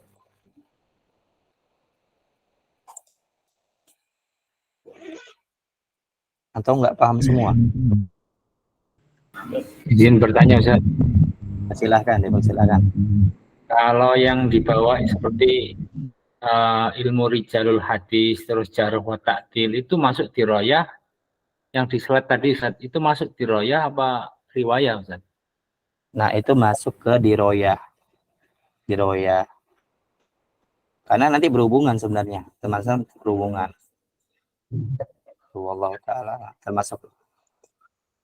Atau nggak paham semua? Izin bertanya, Ustaz. Silahkan, silakan. Kalau yang dibawa seperti ilmu rijalul hadis, terus jarh wa ta'dil, itu masuk diroyah? Yang di slide tadi, Ustaz, itu masuk diroyah apa riwayah, Ustaz? Nah, itu masuk ke diroyah. Diroyah. Karena nanti berhubungan sebenarnya. Termasuk berhubungan. Wallahu ta'ala. Termasuk.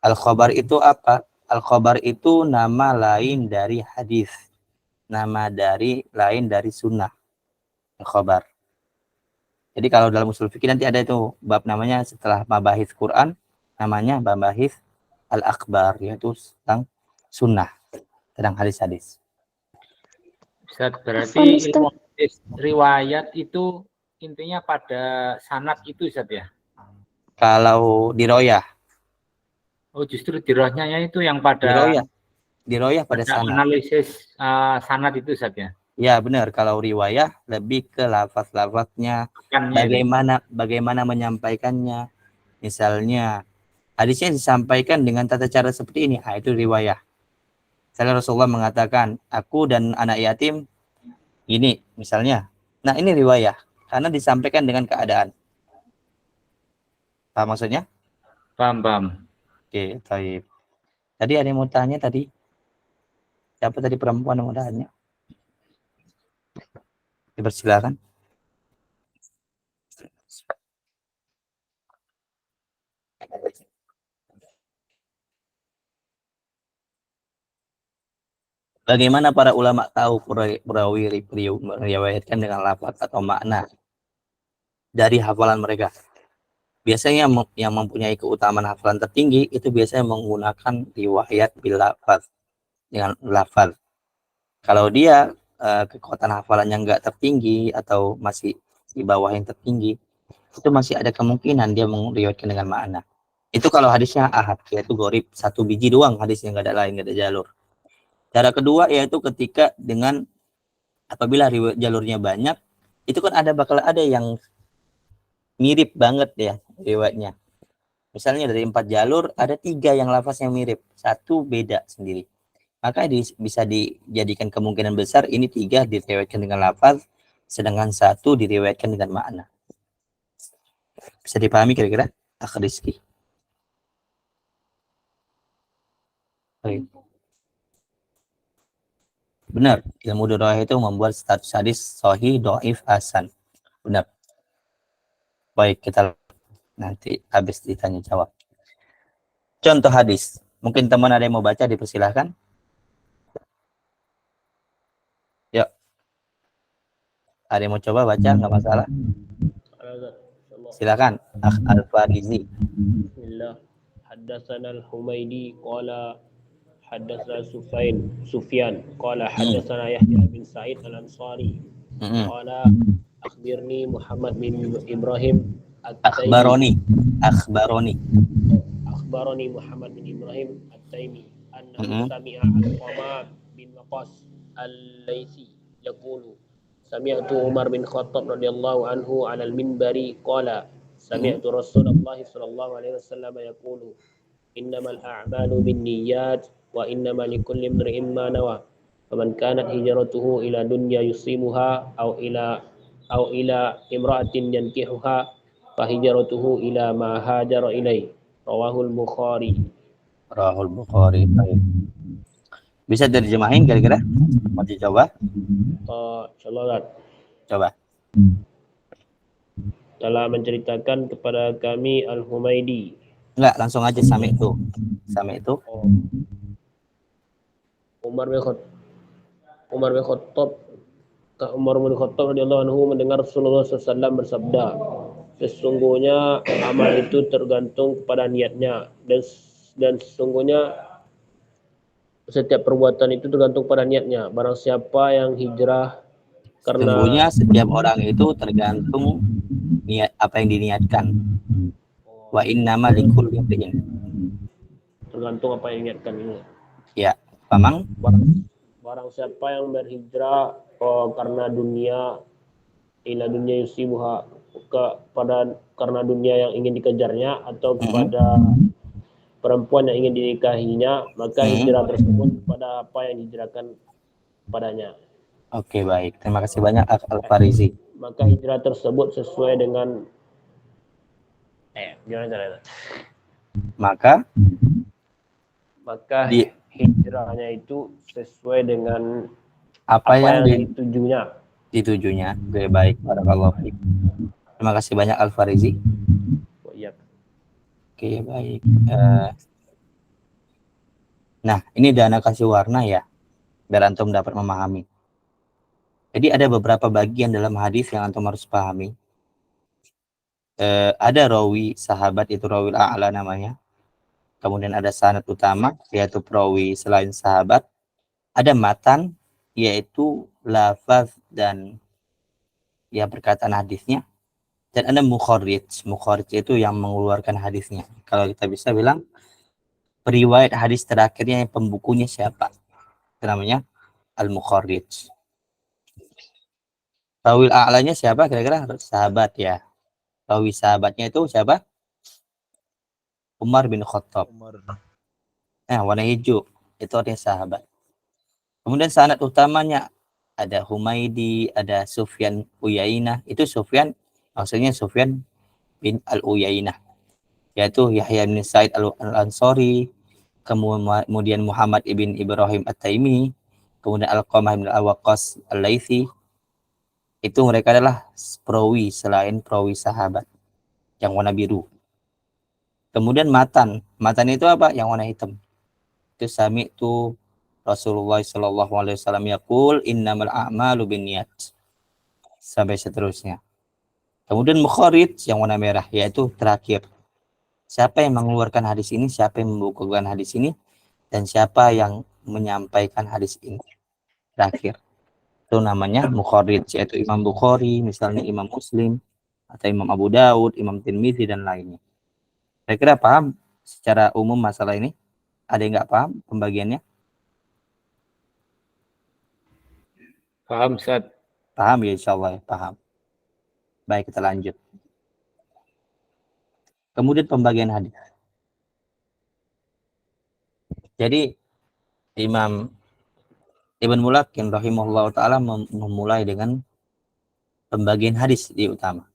Al-khobar itu apa? Al-khobar itu nama lain dari hadis. Nama lain dari sunnah. Al-khobar. Jadi kalau dalam usul fikih nanti ada itu bab namanya setelah mabahis Quran, namanya mabahis al-akbar, yaitu tentang sunnah, tentang hadis-hadis. Ustaz, berarti ilmu hadis riwayat itu intinya pada sanad itu, Ustaz ya? Kalau diroyah. Oh, justru diroyahnya itu yang pada Diroyah. Diroyah pada Pada sanad. analisis sanad itu Ustaz ya. Ya benar, kalau riwayah lebih ke lafaz-lafaznya, bagaimana menyampaikannya. Misalnya hadisnya disampaikan dengan tata cara seperti ini, itu riwayah. Misalnya Rasulullah mengatakan, aku dan anak yatim ini misalnya. Nah ini riwayah, karena disampaikan dengan keadaan. Paham maksudnya? Paham. Oke, baik. Tadi ada yang mau tanya tadi. Siapa tadi perempuan yang mau tanya? Dipersilakan. Bagaimana para ulama tahu perawi meriwayatkan dengan lafaz atau makna dari hafalan mereka? Biasanya yang mempunyai keutamaan hafalan tertinggi itu biasanya menggunakan riwayat bil lafaz, dengan lafaz. Kalau dia kekuatan hafalannya nggak tertinggi atau masih di bawah yang tertinggi, itu masih ada kemungkinan dia meriwayatkan dengan makna. Itu kalau hadisnya ahad, yaitu gorib, satu biji doang hadisnya, nggak ada lain, nggak ada jalur. Cara kedua yaitu ketika dengan apabila jalurnya banyak, itu kan bakal ada yang mirip banget ya riwayatnya. Misalnya dari 4 jalur ada 3 yang lafaznya mirip, satu beda sendiri. Maka bisa dijadikan kemungkinan besar ini 3 diriwayatkan dengan lafaz, sedangkan satu diriwayatkan dengan makna. Bisa dipahami kira-kira? Akh Rizki. Benar, ilmu dirayah itu membuat status hadis sahih, dhaif, hasan. Benar. Baik, kita nanti habis ditanya jawab. Contoh hadis. Mungkin teman ada yang mau baca, dipersilahkan. Yuk. Ada yang mau coba baca, nggak masalah. Silakan. Akh Al-Farizi. Bismillah. Haddatsana Al-Humaidi qala haddatsana Sufyan qala haddatsana Yahya bin Sa'id Al-Ansari qala akhbirni Muhammad bin Ibrahim Akhbaroni Muhammad bin Ibrahim At-Taimi annahu sami'a Al-Qama bin Waqas Al-Laitsi yaqulu sami'tu Umar bin Khattab radhiyallahu anhu 'ala al-minbari qala sami'tu Rasulullah sallallahu alaihi wasallam yaqulu innamal a'malu binniyat wa innamal likulli imri'in ma nawa faman kanat hijratuhu ila dunya yusimuha aw ila imra'atin yankihuha fa hijratuhu ila ma hajara ilai rawahul Bukhari. Bisa terjemahin kira-kira? Mau dicoba? Coba. Telah menceritakan kepada kami Al-Humaidi. Enggak, langsung aja sami itu. Umar bin Khattab radhiyallahu anhu mendengar Rasulullah SAW bersabda, sesungguhnya amal itu tergantung kepada niatnya dan sesungguhnya setiap perbuatan itu tergantung pada niatnya. Barang siapa yang hijrah karena sesungguhnya setiap orang itu tergantung niat apa yang diniatkan. Wa innama likulli imri'in. Tergantung apa yang diniatkan ini. Ya, Pamang. Barang siapa yang berhijrah karena dunia ila dunia yusibuha karena dunia yang ingin dikejarnya atau kepada perempuan yang ingin dinikahinya, maka hijrah tersebut pada apa yang dihijrahkan padanya. Oke, baik. Terima kasih banyak Al-Farizi. Maka hijrah tersebut sesuai dengan gimana caranya? Maka hijrahnya itu sesuai dengan apa yang ditujunya. Oke, baik. Barakallahu fiik. Terima kasih banyak Al-Farizi. Iya. Oke, baik. Nah, ini Dana kasih warna ya, biar antum dapat memahami. Jadi ada beberapa bagian dalam hadis yang antum harus pahami. Ada rawi sahabat, itu rawi a'la namanya. Kemudian ada sanad utama, yaitu perawi selain sahabat. Ada matan, yaitu lafaz dan ya perkataan hadisnya. Dan ada mukharrij. Mukharrij itu yang mengeluarkan hadisnya. Kalau kita bisa bilang, periwayat hadis terakhirnya yang pembukunya siapa? Itu namanya al-mukharrij. Rawil a'lanya siapa kira-kira? Sahabat ya. Rawi sahabatnya itu siapa? Umar bin Khattab. Umar. Nah, warna hijau itu artinya sahabat. Kemudian sanad utamanya ada Humaidi, ada Sufyan Uyainah. Itu Sufyan, maksudnya Sufyan bin Al-Uyainah, yaitu Yahya bin Sa'id Al-Ansari, kemudian Muhammad ibn Ibrahim At-Taimi, kemudian Al-Qamah bin Al-Waqqas Al-Laythi. Itu mereka adalah perawi selain perawi sahabat yang warna biru. Kemudian matan itu apa? Yang warna hitam. Itu sami itu Rasulullah Shallallahu Alaihi Wasallam yaqul innamal a'malu binniyat sampai seterusnya. Kemudian mukharrij yang warna merah, yaitu terakhir. Siapa yang mengeluarkan hadis ini, siapa yang membukukan hadis ini, dan siapa yang menyampaikan hadis ini terakhir. Itu namanya mukharrij, yaitu Imam Bukhari, misalnya Imam Muslim, atau Imam Abu Daud, Imam Tirmidzi, dan lainnya. Kira-kira paham secara umum masalah ini? Ada yang nggak paham pembagiannya? Paham, Ustaz? Paham ya, insya Allah ya, paham. Baik, kita lanjut. Kemudian pembagian hadis. Jadi Imam Ibn Mulakin rahimahullah ta'ala memulai dengan pembagian hadis di utama.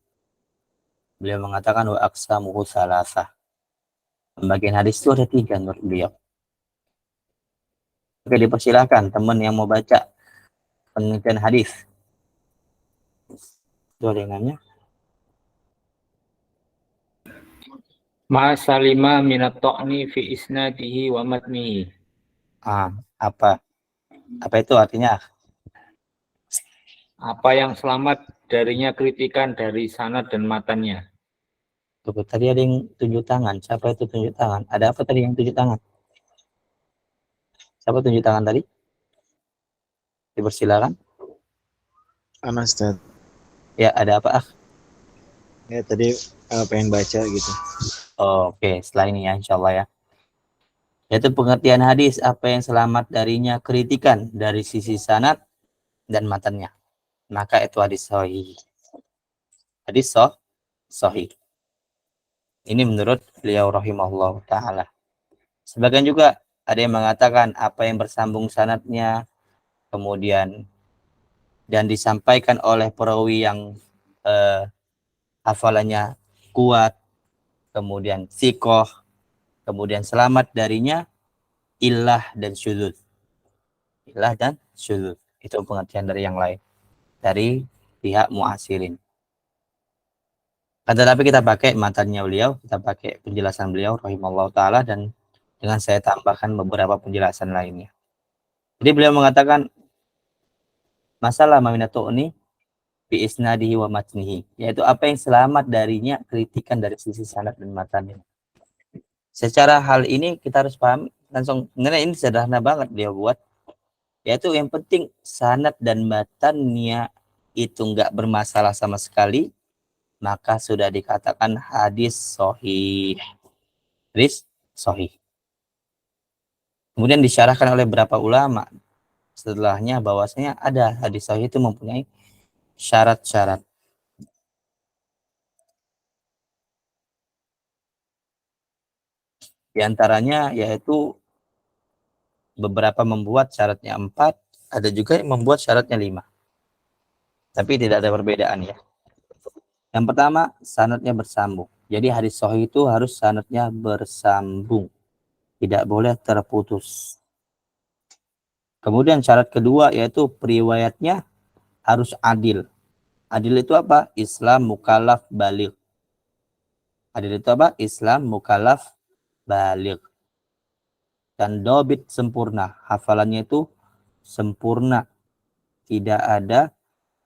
Beliau mengatakan wa aqsamuhu salasah. Pembagian hadis itu ada 3 menurut beliau. Oke, dipersilakan teman yang mau baca penelitian hadis. Itu dengannya. Ma salima minat to'ni fi isnadihi wa matnihi. Apa itu artinya? Apa yang selamat darinya kritikan dari sanad dan matannya. Tuh, tadi ada yang tunjuk tangan. Siapa itu tunjuk tangan? Ada apa tadi yang tunjuk tangan? Siapa tunjuk tangan tadi? Dipersilakan. Anas, Ustaz. Ya, ada apa? Ya, tadi pengen baca gitu. Oke, setelah ini ya, insya Allah ya. Yaitu pengertian hadis, apa yang selamat darinya kritikan dari sisi sanad dan matannya. Maka itu hadis sahih. Hadis sahih. Ini menurut beliau rahimahullah ta'ala. Sebagian juga ada yang mengatakan apa yang bersambung sanadnya, kemudian dan disampaikan oleh perawi yang hafalannya kuat, kemudian sikoh, kemudian selamat darinya illah dan syudzuz. Illah dan syudzuz. Itu pengertian dari yang lain. Dari pihak mu'asirin. Tetapi kita pakai matanya beliau, kita pakai penjelasan beliau rahimahullah ta'ala, dan dengan saya tambahkan beberapa penjelasan lainnya. Jadi beliau mengatakan masalah maminatu'ni bi isnadihi wa matnihi, yaitu apa yang selamat darinya kritikan dari sisi sanad dan matanya. Secara hal ini kita harus paham langsung, sebenarnya ini sederhana banget dia buat, yaitu yang penting sanad dan matannya itu enggak bermasalah sama sekali, maka sudah dikatakan hadis sahih. Hadis sahih. Kemudian disyarahkan oleh beberapa ulama setelahnya bahwasanya ada hadis sahih itu mempunyai syarat-syarat. Di antaranya yaitu beberapa membuat syaratnya 4, ada juga yang membuat syaratnya 5. Tapi tidak ada perbedaan ya. Yang pertama, sanadnya bersambung. Jadi hadis sahih itu harus sanadnya bersambung. Tidak boleh terputus. Kemudian syarat kedua yaitu periwayatnya harus adil. Adil itu apa? Islam mukallaf baligh. Adil itu apa? Islam mukallaf baligh. Dan dobit sempurna. Hafalannya itu sempurna. Tidak ada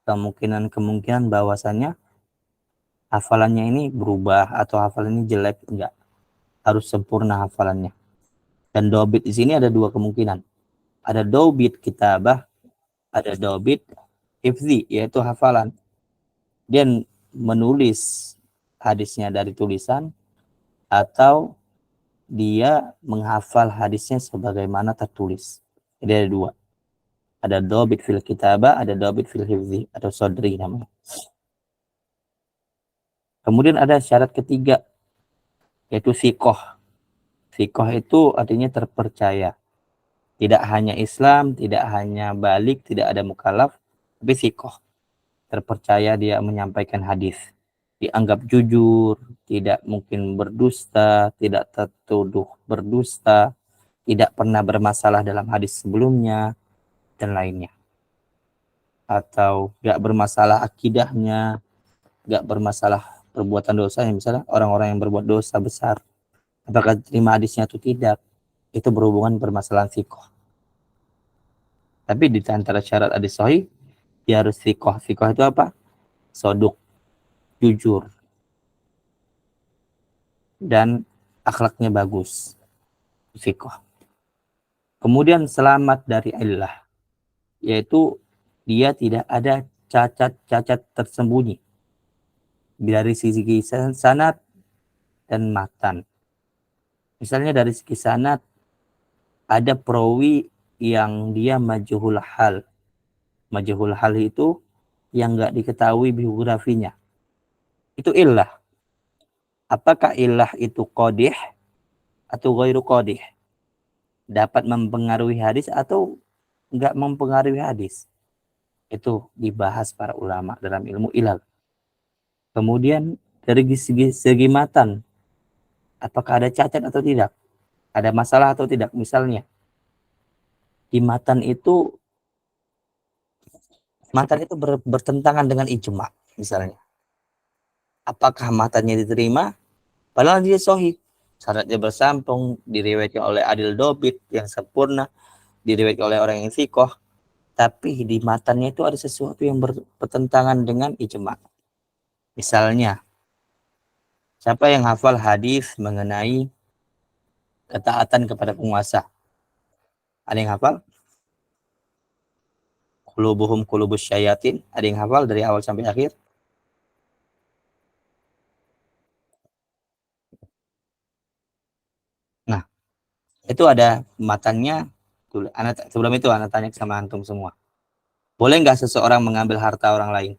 kemungkinan bahwasannya hafalannya ini berubah atau hafalannya jelek. Enggak. Harus sempurna hafalannya. Dan dobit di sini ada 2 kemungkinan. Ada dobit kitabah, ada dobit hifzi, yaitu hafalan. Dia menulis hadisnya dari tulisan, atau dia menghafal hadisnya sebagaimana tertulis. Jadi ada dua. Ada dhabit fil kitabah, ada dhabit fil hifzi atau sodri namanya. Kemudian ada syarat ketiga, yaitu siqoh. Siqoh itu artinya terpercaya. Tidak hanya Islam, tidak hanya balik, tidak ada mukallaf, tapi siqoh. Terpercaya dia menyampaikan hadis. Dianggap jujur, tidak mungkin berdusta, tidak tertuduh berdusta, tidak pernah bermasalah dalam hadis sebelumnya, dan lainnya. Atau gak bermasalah akidahnya, gak bermasalah perbuatan dosa, misalnya orang-orang yang berbuat dosa besar, apakah terima hadisnya atau tidak, itu berhubungan permasalahan siqoh. Tapi di antara syarat hadis sahih, dia harus siqoh. Siqoh itu apa? Soduk, jujur, dan akhlaknya bagus. Siqoh. Kemudian selamat dari illah, yaitu dia tidak ada cacat-cacat tersembunyi dari sisi sanad dan matan. Misalnya dari segi sanad, ada perawi yang dia majhul hal. Majhul hal itu yang nggak diketahui biografinya. Itu illah. Apakah illah itu qadih atau ghairu qadih? Dapat mempengaruhi hadis atau nggak mempengaruhi hadis? Itu dibahas para ulama dalam ilmu ilal. Kemudian dari segi matan, apakah ada cacat atau tidak? Ada masalah atau tidak? Misalnya, di matan itu bertentangan dengan ijma, misalnya. Apakah matannya diterima? Padahal dia sahih. Syaratnya bersambung, diriwayatkan oleh adil dobit yang sempurna, diriwayatkan oleh orang yang siqoh. Tapi di matannya itu ada sesuatu yang bertentangan dengan ijma. Misalnya, siapa yang hafal hadis mengenai ketaatan kepada penguasa? Ada yang hafal? Qulubuhum qulubus syayatin. Ada yang hafal dari awal sampai akhir? Nah, itu ada matannya. Sebelum itu anak tanya sama antum semua. Boleh nggak seseorang mengambil harta orang lain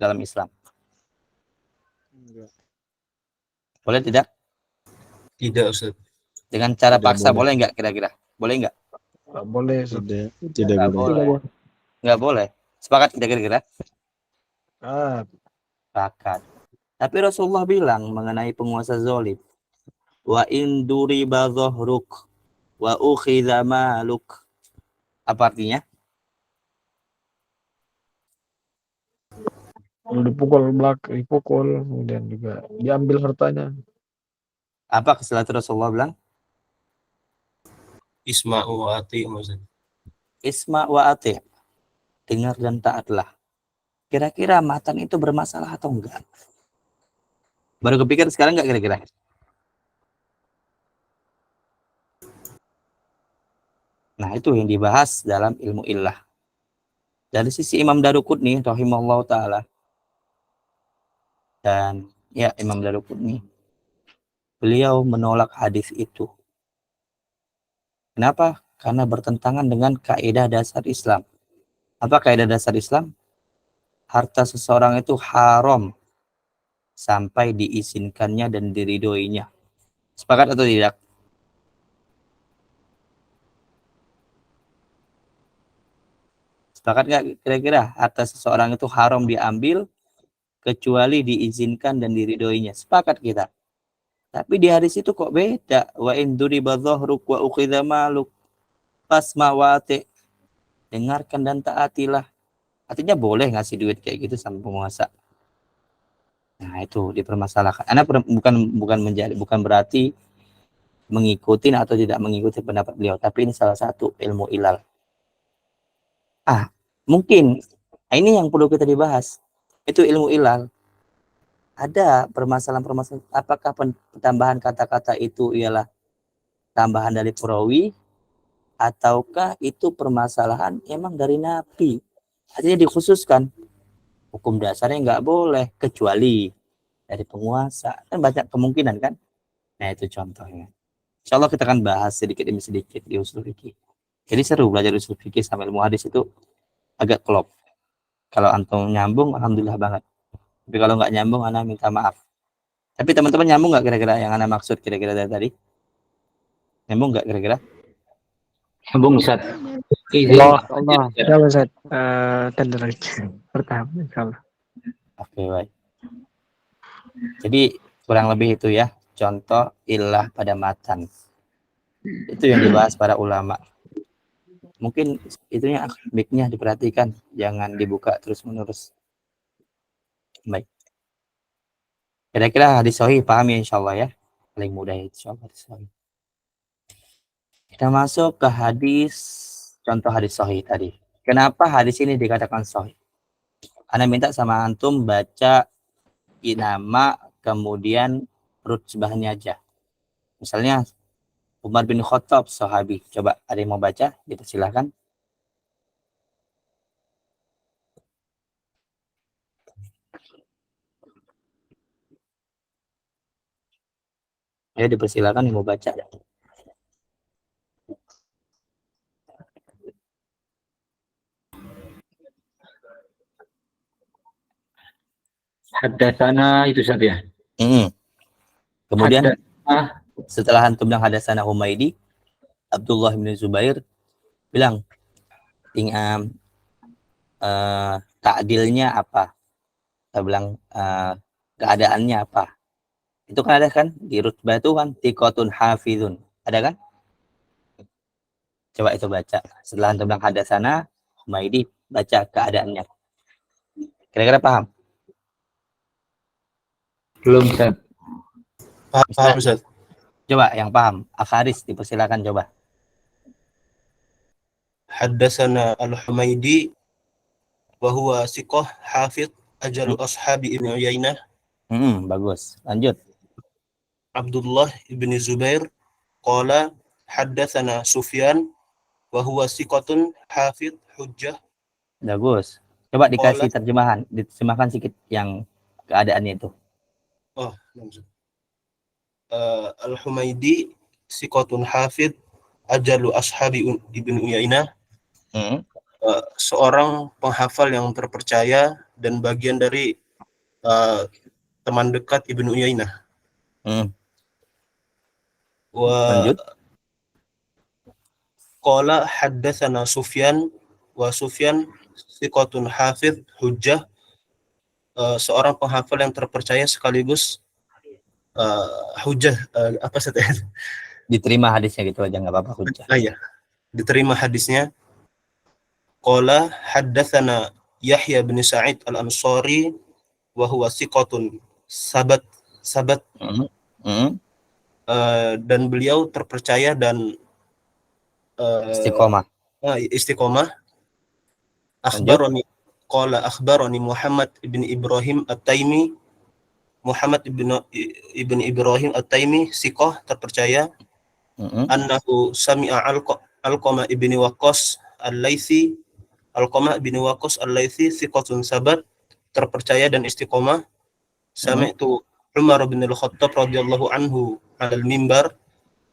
dalam Islam? Enggak. Boleh tidak? Tidak, Ustaz. Dengan cara Tidak paksa boleh boleh. nggak kira-kira? Boleh nggak? Nggak boleh. Tidak Nggak boleh. boleh. Nggak boleh. Sepakat kita kira-kira? Sepakat. Tapi Rasulullah bilang mengenai penguasa zalim, wa in duriba dhahruk wa ukhidha maluk. Apa artinya? Dipukul, kemudian juga diambil hartanya. Apa setelah itu Rasulullah bilang? Isma'u wa ati'u, Ustaz. Isma wa ati'. Dengar dan taatlah. Kira-kira matan itu bermasalah atau enggak? Baru kepikir sekarang enggak kira-kira? Nah, itu yang dibahas dalam ilmu illah. Dari sisi Imam Daruqutni rahimahullah ta'ala, dan ya Imam Daruqutni, beliau menolak hadis itu. Kenapa? Karena bertentangan dengan kaidah dasar Islam. Apa kaidah dasar Islam? Harta seseorang itu haram sampai diizinkannya dan diridhoinya. Sepakat atau tidak? Sepakat nggak kira-kira harta seseorang itu haram diambil kecuali diizinkan dan diridhoinya? Sepakat kita. Tapi di hadis itu kok beda. Wa in duriba dhahruk wa ukhidha maluk fasma wa ati'. Dengarkan dan taatilah. Artinya boleh ngasih duit kayak gitu sama penguasa. Nah, itu dipermasalahkan. Anak bukan berarti mengikuti atau tidak mengikuti pendapat beliau, tapi ini salah satu ilmu ilal. Mungkin ini yang perlu kita dibahas. Itu ilmu ilal. Ada permasalahan-permasalahan, apakah tambahan kata-kata itu ialah tambahan dari perawi ataukah itu permasalahan emang dari Nabi? Artinya dikhususkan hukum dasarnya nggak boleh kecuali dari penguasa. Kan banyak kemungkinan kan? Nah, itu contohnya. Insya Allah kita akan bahas sedikit demi sedikit di usul fikih. Jadi seru belajar usul fikih sama ilmu hadis itu agak klop. Kalau antum nyambung, alhamdulillah banget. Tapi kalau nggak nyambung, ana minta maaf. Tapi teman-teman nyambung nggak kira-kira yang ana maksud kira-kira dari tadi? Nyambung nggak kira-kira? Sambung Ustaz. Izin. Allah. Ya Ustaz. Tadrij. Pertama insyaallah. Oke, baik. Jadi kurang lebih itu ya, contoh ilah pada matan. Itu yang dibahas para ulama. Mungkin itunya mic-nya diperhatikan, jangan dibuka terus-menerus. Baik. Kira-kira hadis sahih paham ya insyaallah ya. Paling mudah insyaallah hadis sahih. Kita masuk ke hadis, contoh hadis sahih tadi. Kenapa hadis ini dikatakan sahih? Ana minta sama antum baca nama kemudian rutbahnya aja. Misalnya Umar bin Khattab sahabi. Coba ada yang mau baca? Dipersilakan. Ya, dipersilakan yang mau baca. Haddatsana itu Ustaz ya. Kemudian Haddatsana. Setelah antum bilang hadatsana Humaidi, Abdullah bin Zubair bilang ta'dilnya apa? Kita bilang keadaannya apa? Itu kan ada kan di rutbah itu kan thiqatun hafizun. Ada kan? Coba itu baca. Setelah antum bilang hadatsana Humaidi, baca keadaannya. Kira-kira paham? Belum Ustaz. Paham Ustaz. Coba yang paham, Akharis dipersilakan coba. Haddatsana Al-Humaidi wa huwa siqah hafidh ajalu ashabi Ibnu Uyainah. Bagus. Lanjut. Abdullah ibn Zubair qala haddatsana Sufyan wa huwa siqatun hafidh hujjah. Bagus. Coba dikasih terjemahan, diterjemahkan sedikit yang keadaannya itu. Oh, Al-Humaidi siqatun hafidh ajalu ashabi Ibnu Uyainah. Seorang penghafal yang terpercaya dan bagian dari teman dekat Ibnu Uyainah. Lanjut. Qala haddatsana Sufyan wa Sufyan siqatun hafidh hujjah. Seorang penghafal yang terpercaya sekaligus hujjah, apa saja? Diterima hadisnya gitu aja, nggak apa-apa hujjah. Iya, diterima hadisnya. Qala haddatsana Yahya bin Sa'id al-Ansari wa huwa siqatun sabat. Dan beliau terpercaya dan istiqomah. Akhbarani qala akhbarani Muhammad ibn Ibrahim At-Taimi. Muhammad ibn Ibrahim At-Taimi siqah terpercaya. Annahu sami'a Alqamah ibn Waqqas Al-Laitsi. Alqamah ibn Waqqas Al-Laitsi siqatun sabat, terpercaya dan istiqomah. Sami'tu Umar bin Al-Khattab radhiyallahu anhu 'alal mimbar.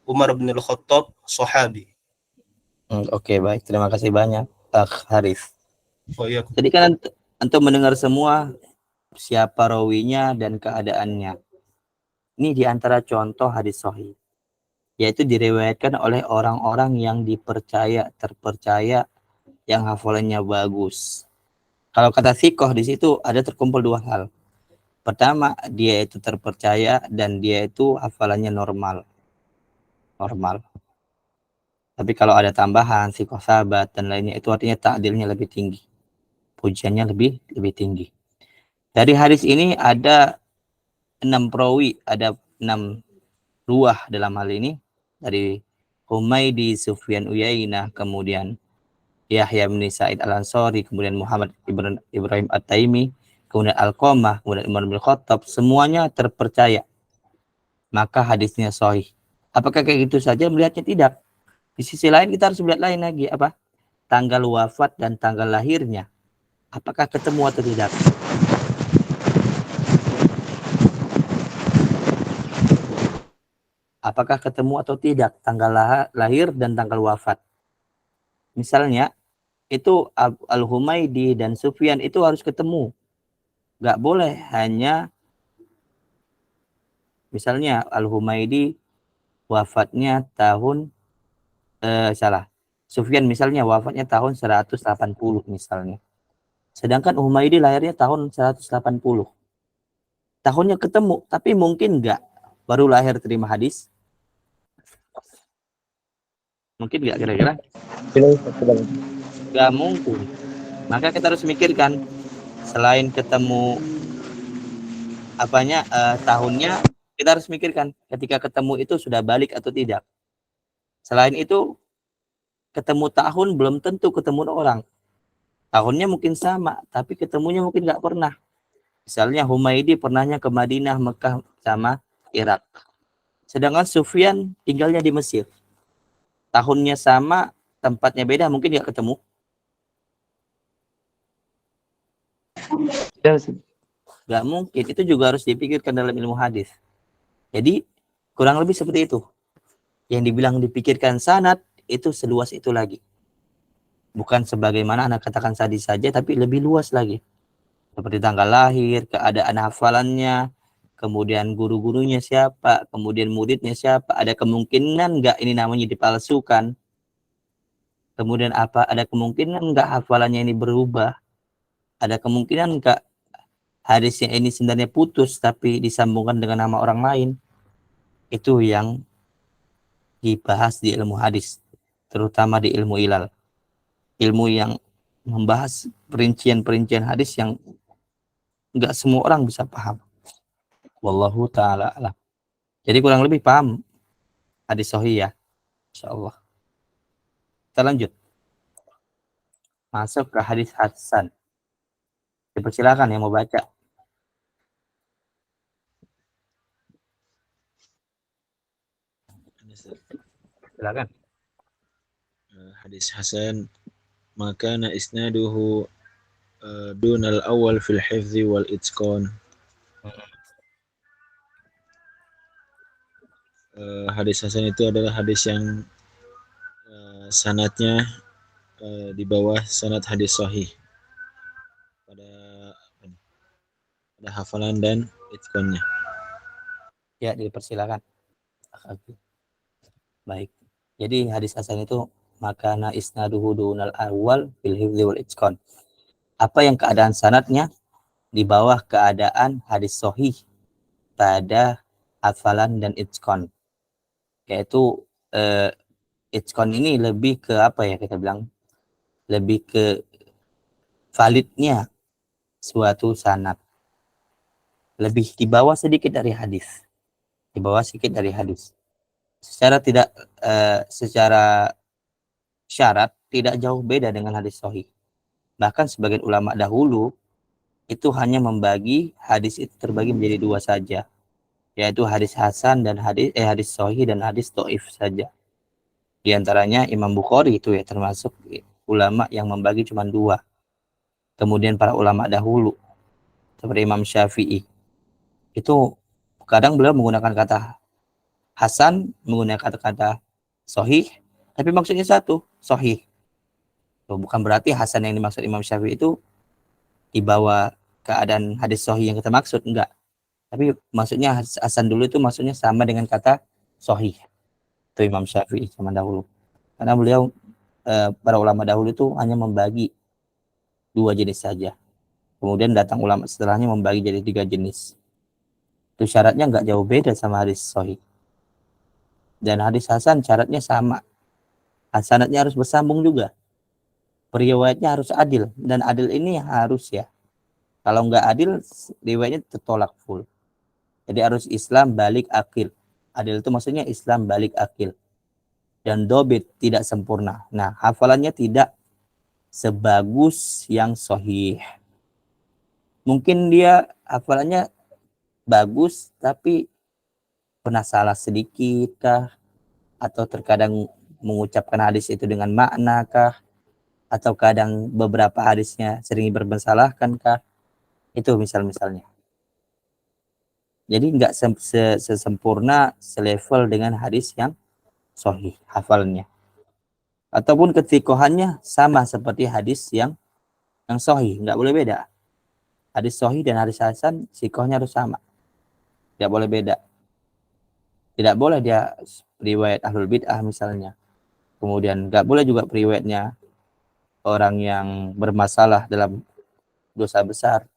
Umar bin Al-Khattab sahabi. Oke, baik. Terima kasih banyak, Akh Haris. Oh iya. Jadi kan antum mendengar semua siapa rawinya dan keadaannya. Ini diantara contoh hadis sahih, yaitu diriwayatkan oleh orang-orang yang dipercaya, terpercaya, yang hafalannya bagus. Kalau kata thiqah di situ ada terkumpul dua hal. Pertama, dia itu terpercaya dan dia itu hafalannya normal. Tapi kalau ada tambahan thiqah sabat dan lainnya, itu artinya ta'dilnya lebih tinggi. Pujiannya lebih tinggi. Dari hadis ini ada 6 perawi, ada 6 ruwah dalam hal ini. Dari Humaidi, Sufyan Uyainah, kemudian Yahya bin Sa'id Al-Ansari, kemudian Muhammad Ibrahim At-Taimi, kemudian Alqamah, kemudian Umar bin Khattab, semuanya terpercaya. Maka hadisnya sahih. Apakah kayak gitu saja? Melihatnya tidak. Di sisi lain kita harus melihat lain lagi, apa? Tanggal wafat dan tanggal lahirnya. Apakah ketemu atau tidak? apakah ketemu atau tidak tanggal lahir dan tanggal wafat. Misalnya itu Al-Humaidi dan Sufyan itu harus ketemu. Nggak boleh hanya misalnya Al-Humaidi wafatnya tahun Sufyan misalnya wafatnya tahun 180 misalnya. Sedangkan Humaidi lahirnya tahun 180. Tahunnya ketemu, tapi mungkin nggak baru lahir terima hadis? Mungkin nggak kira-kira? Nggak mungkin. Maka kita harus mikirkan, selain ketemu tahunnya, kita harus mikirkan ketika ketemu itu sudah balik atau tidak. Selain itu, ketemu tahun belum tentu ketemu orang. Tahunnya mungkin sama, tapi ketemunya mungkin nggak pernah. Misalnya Humaidi pernahnya ke Madinah, Mekah, sama Irak. Sedangkan Sufyan tinggalnya di Mesir. Tahunnya sama, tempatnya beda, mungkin nggak ketemu. Nggak mungkin. Itu juga harus dipikirkan dalam ilmu hadis. Jadi kurang lebih seperti itu. Yang dibilang dipikirkan sanad itu seluas itu lagi. Bukan sebagaimana anak katakan tadi saja, tapi lebih luas lagi. Seperti tanggal lahir, keadaan hafalannya, kemudian guru-gurunya siapa, kemudian muridnya siapa, ada kemungkinan nggak ini namanya dipalsukan, kemudian ada kemungkinan nggak hafalannya ini berubah, ada kemungkinan nggak hadisnya ini sebenarnya putus tapi disambungkan dengan nama orang lain. Itu yang dibahas di ilmu hadis, terutama di ilmu ilal, ilmu yang membahas perincian-perincian hadis yang nggak semua orang bisa paham. Wallahu ta'ala alam. Jadi kurang lebih paham hadis sahih ya, insyaallah. Kita lanjut masuk ke hadis hasan. Dipersilakan yang mau baca. Silakan. Hadis hasan maka isnaduhu dunal awal fil hifzi wal itqan. Hadis hasan itu adalah hadis yang sanadnya di bawah sanad hadis sahih pada hafalan dan itqannya. Ya, dipersilakan. Baik. Jadi hadis hasan itu makana isnaduhu dunal awal fil hifzi wal itqan. Apa yang keadaan sanadnya di bawah keadaan hadis sahih pada hafalan dan itqan. Yaitu itqan ini lebih ke apa ya kita bilang? Lebih ke validnya suatu sanad. Lebih di bawah sedikit dari hadis. Di bawah sedikit dari hadis. Secara syarat tidak jauh beda dengan hadis sahih. Bahkan sebagian ulama dahulu itu hanya membagi hadis itu terbagi menjadi dua saja, yaitu hadis hasan dan hadis sahih dan hadis dhaif saja. Di antaranya Imam Bukhari itu ya termasuk ulama yang membagi cuma dua. Kemudian para ulama dahulu seperti Imam Syafi'i itu kadang beliau menggunakan kata hasan, menggunakan kata sahih, tapi maksudnya satu, sahih. Bukan berarti hasan yang dimaksud Imam Syafi'i itu di bawah keadaan hadis sahih yang kita maksud, enggak. Tapi maksudnya hasan dulu itu maksudnya sama dengan kata sahih. Itu Imam Syafi'i zaman dahulu. Karena beliau para ulama dahulu itu hanya membagi dua jenis saja. Kemudian datang ulama setelahnya membagi jadi 3 jenis. Itu syaratnya enggak jauh beda sama hadis sahih. Dan hadis hasan syaratnya sama. Sanadnya harus bersambung juga. Periwayatnya harus adil, dan adil ini harus ya. Kalau nggak adil, riwayatnya tertolak full. Jadi harus Islam balik akil. Adil itu maksudnya Islam balik akil. Dan dobit tidak sempurna. Nah, hafalannya tidak sebagus yang sahih. Mungkin dia hafalannya bagus, tapi pernah salah sedikit kah? Atau terkadang mengucapkan hadis itu dengan makna kah? Atau kadang beberapa hadisnya sering bermasalahkan kah? Itu misal-misalnya. Jadi nggak sesempurna selevel dengan hadis yang sahih hafalnya. Ataupun ketikohannya sama seperti hadis yang sahih, nggak boleh beda. Hadis sahih dan hadis hasan sikohnya harus sama, tidak boleh beda. Tidak boleh dia riwayat ahlul bid'ah misalnya, kemudian nggak boleh juga riwayatnya orang yang bermasalah dalam dosa besar,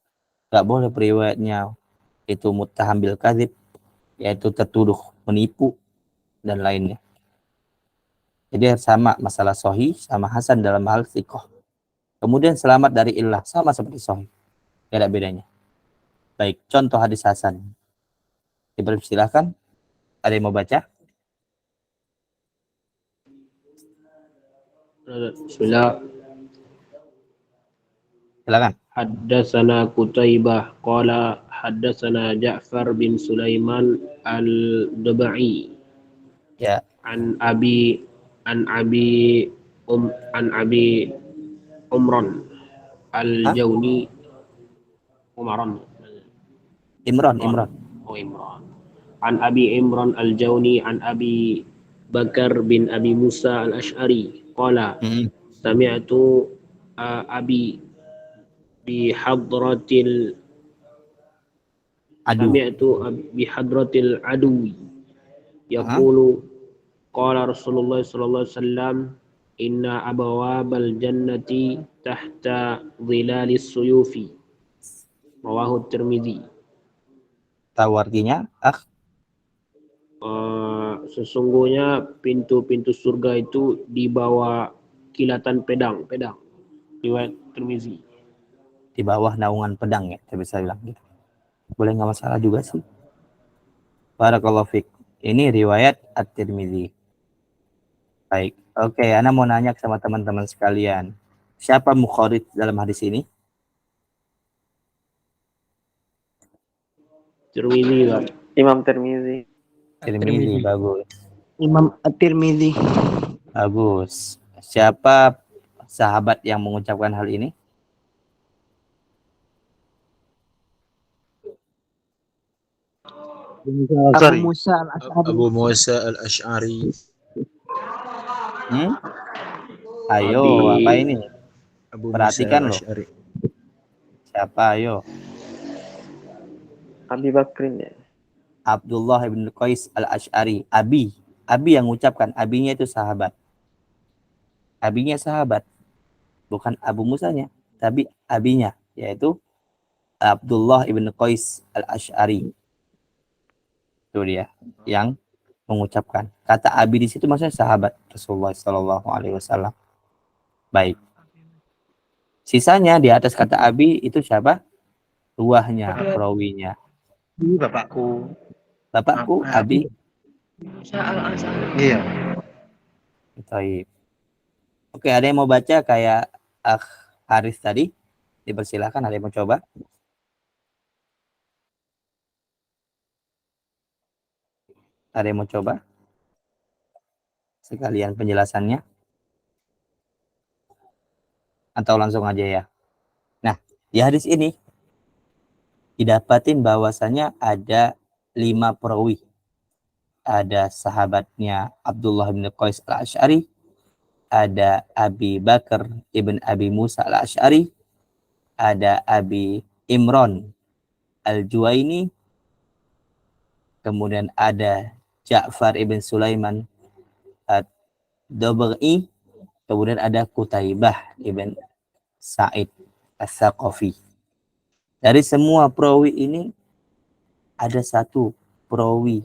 nggak boleh riwayatnya itu muttaham bil kadzib, yaitu tertuduh menipu dan lainnya. Jadi sama masalah sahih sama hasan dalam hal sikoh. Kemudian selamat dari illah sama seperti sahih, tidak ada bedanya. Baik, contoh hadis hasan. Dipersilahkan. Ada yang mau baca? Bismillah. Silakan. Haddatsana Qutaibah qala haddatsana Ja'far bin Sulaiman al-Dubai Ya. an Abi Umran al-Jawni Umaran. Imran. Oh, Imran. An Abi Imran al-Jawni an Abi Bakar bin Abi Musa al-Ash'ari qala sami'tu Abi bihadratil adwi yaqulu qala Rasulullah sallallahu alaihi wasallam inna abwabal jannati tahta dhilalis suyufi rawahu Tirmidzi. Tahu artinya? Sesungguhnya pintu-pintu surga itu di bawah kilatan pedang riwayat Tirmidzi. Di bawah naungan pedang ya, saya bisa bilang gitu. Boleh, nggak masalah juga sih. Barakallahu fiik. Ini riwayat At-Tirmidzi. Baik. Oke, ana mau nanya sama teman-teman sekalian. Siapa mukharid dalam hadis ini? Tirmidzi, Pak. Imam Tirmidzi. Tirmidzi, bagus. Imam At-Tirmidzi. Bagus. Siapa sahabat yang mengucapkan hal ini? Abu Musa al-Ash'ari. Ayo, apa ini? Abu Perhatikan Musa loh. al-Ash'ari. Siapa, ayo? Abi Bakrin ya. Abdullah bin Qais al-Ash'ari. Abi yang mengucapkan. Abinya itu sahabat. Abinya sahabat. Bukan Abu Musanya, tapi abinya, yaitu Abdullah ibn Qais al-Ash'ari. Itu dia yang mengucapkan. Kata abi di situ maksudnya sahabat Rasulullah Sallallahu Alaihi Wasallam. Baik. Sisanya di atas kata abi itu siapa? Ruahnya, perawinya. Bapakku. Bapakku, abi. Iya. Baik. Oke, ada yang mau baca kayak Haris tadi? Dipersilakan, ada yang mau coba? Ada yang mau coba? Sekalian penjelasannya? Atau langsung aja ya? Nah, di hadis ini didapatin bahwasanya ada 5 perawi. Ada sahabatnya Abdullah bin Qais al-Ash'ari, ada Abi Bakar ibn Abi Musa al-Ash'ari, ada Abi Imran al-Juwaini, kemudian ada Ja'far ibn Sulaiman ad-Dubai, kemudian ada Qutaibah ibn Sa'id as-Saqafi. Dari semua perawi ini ada satu perawi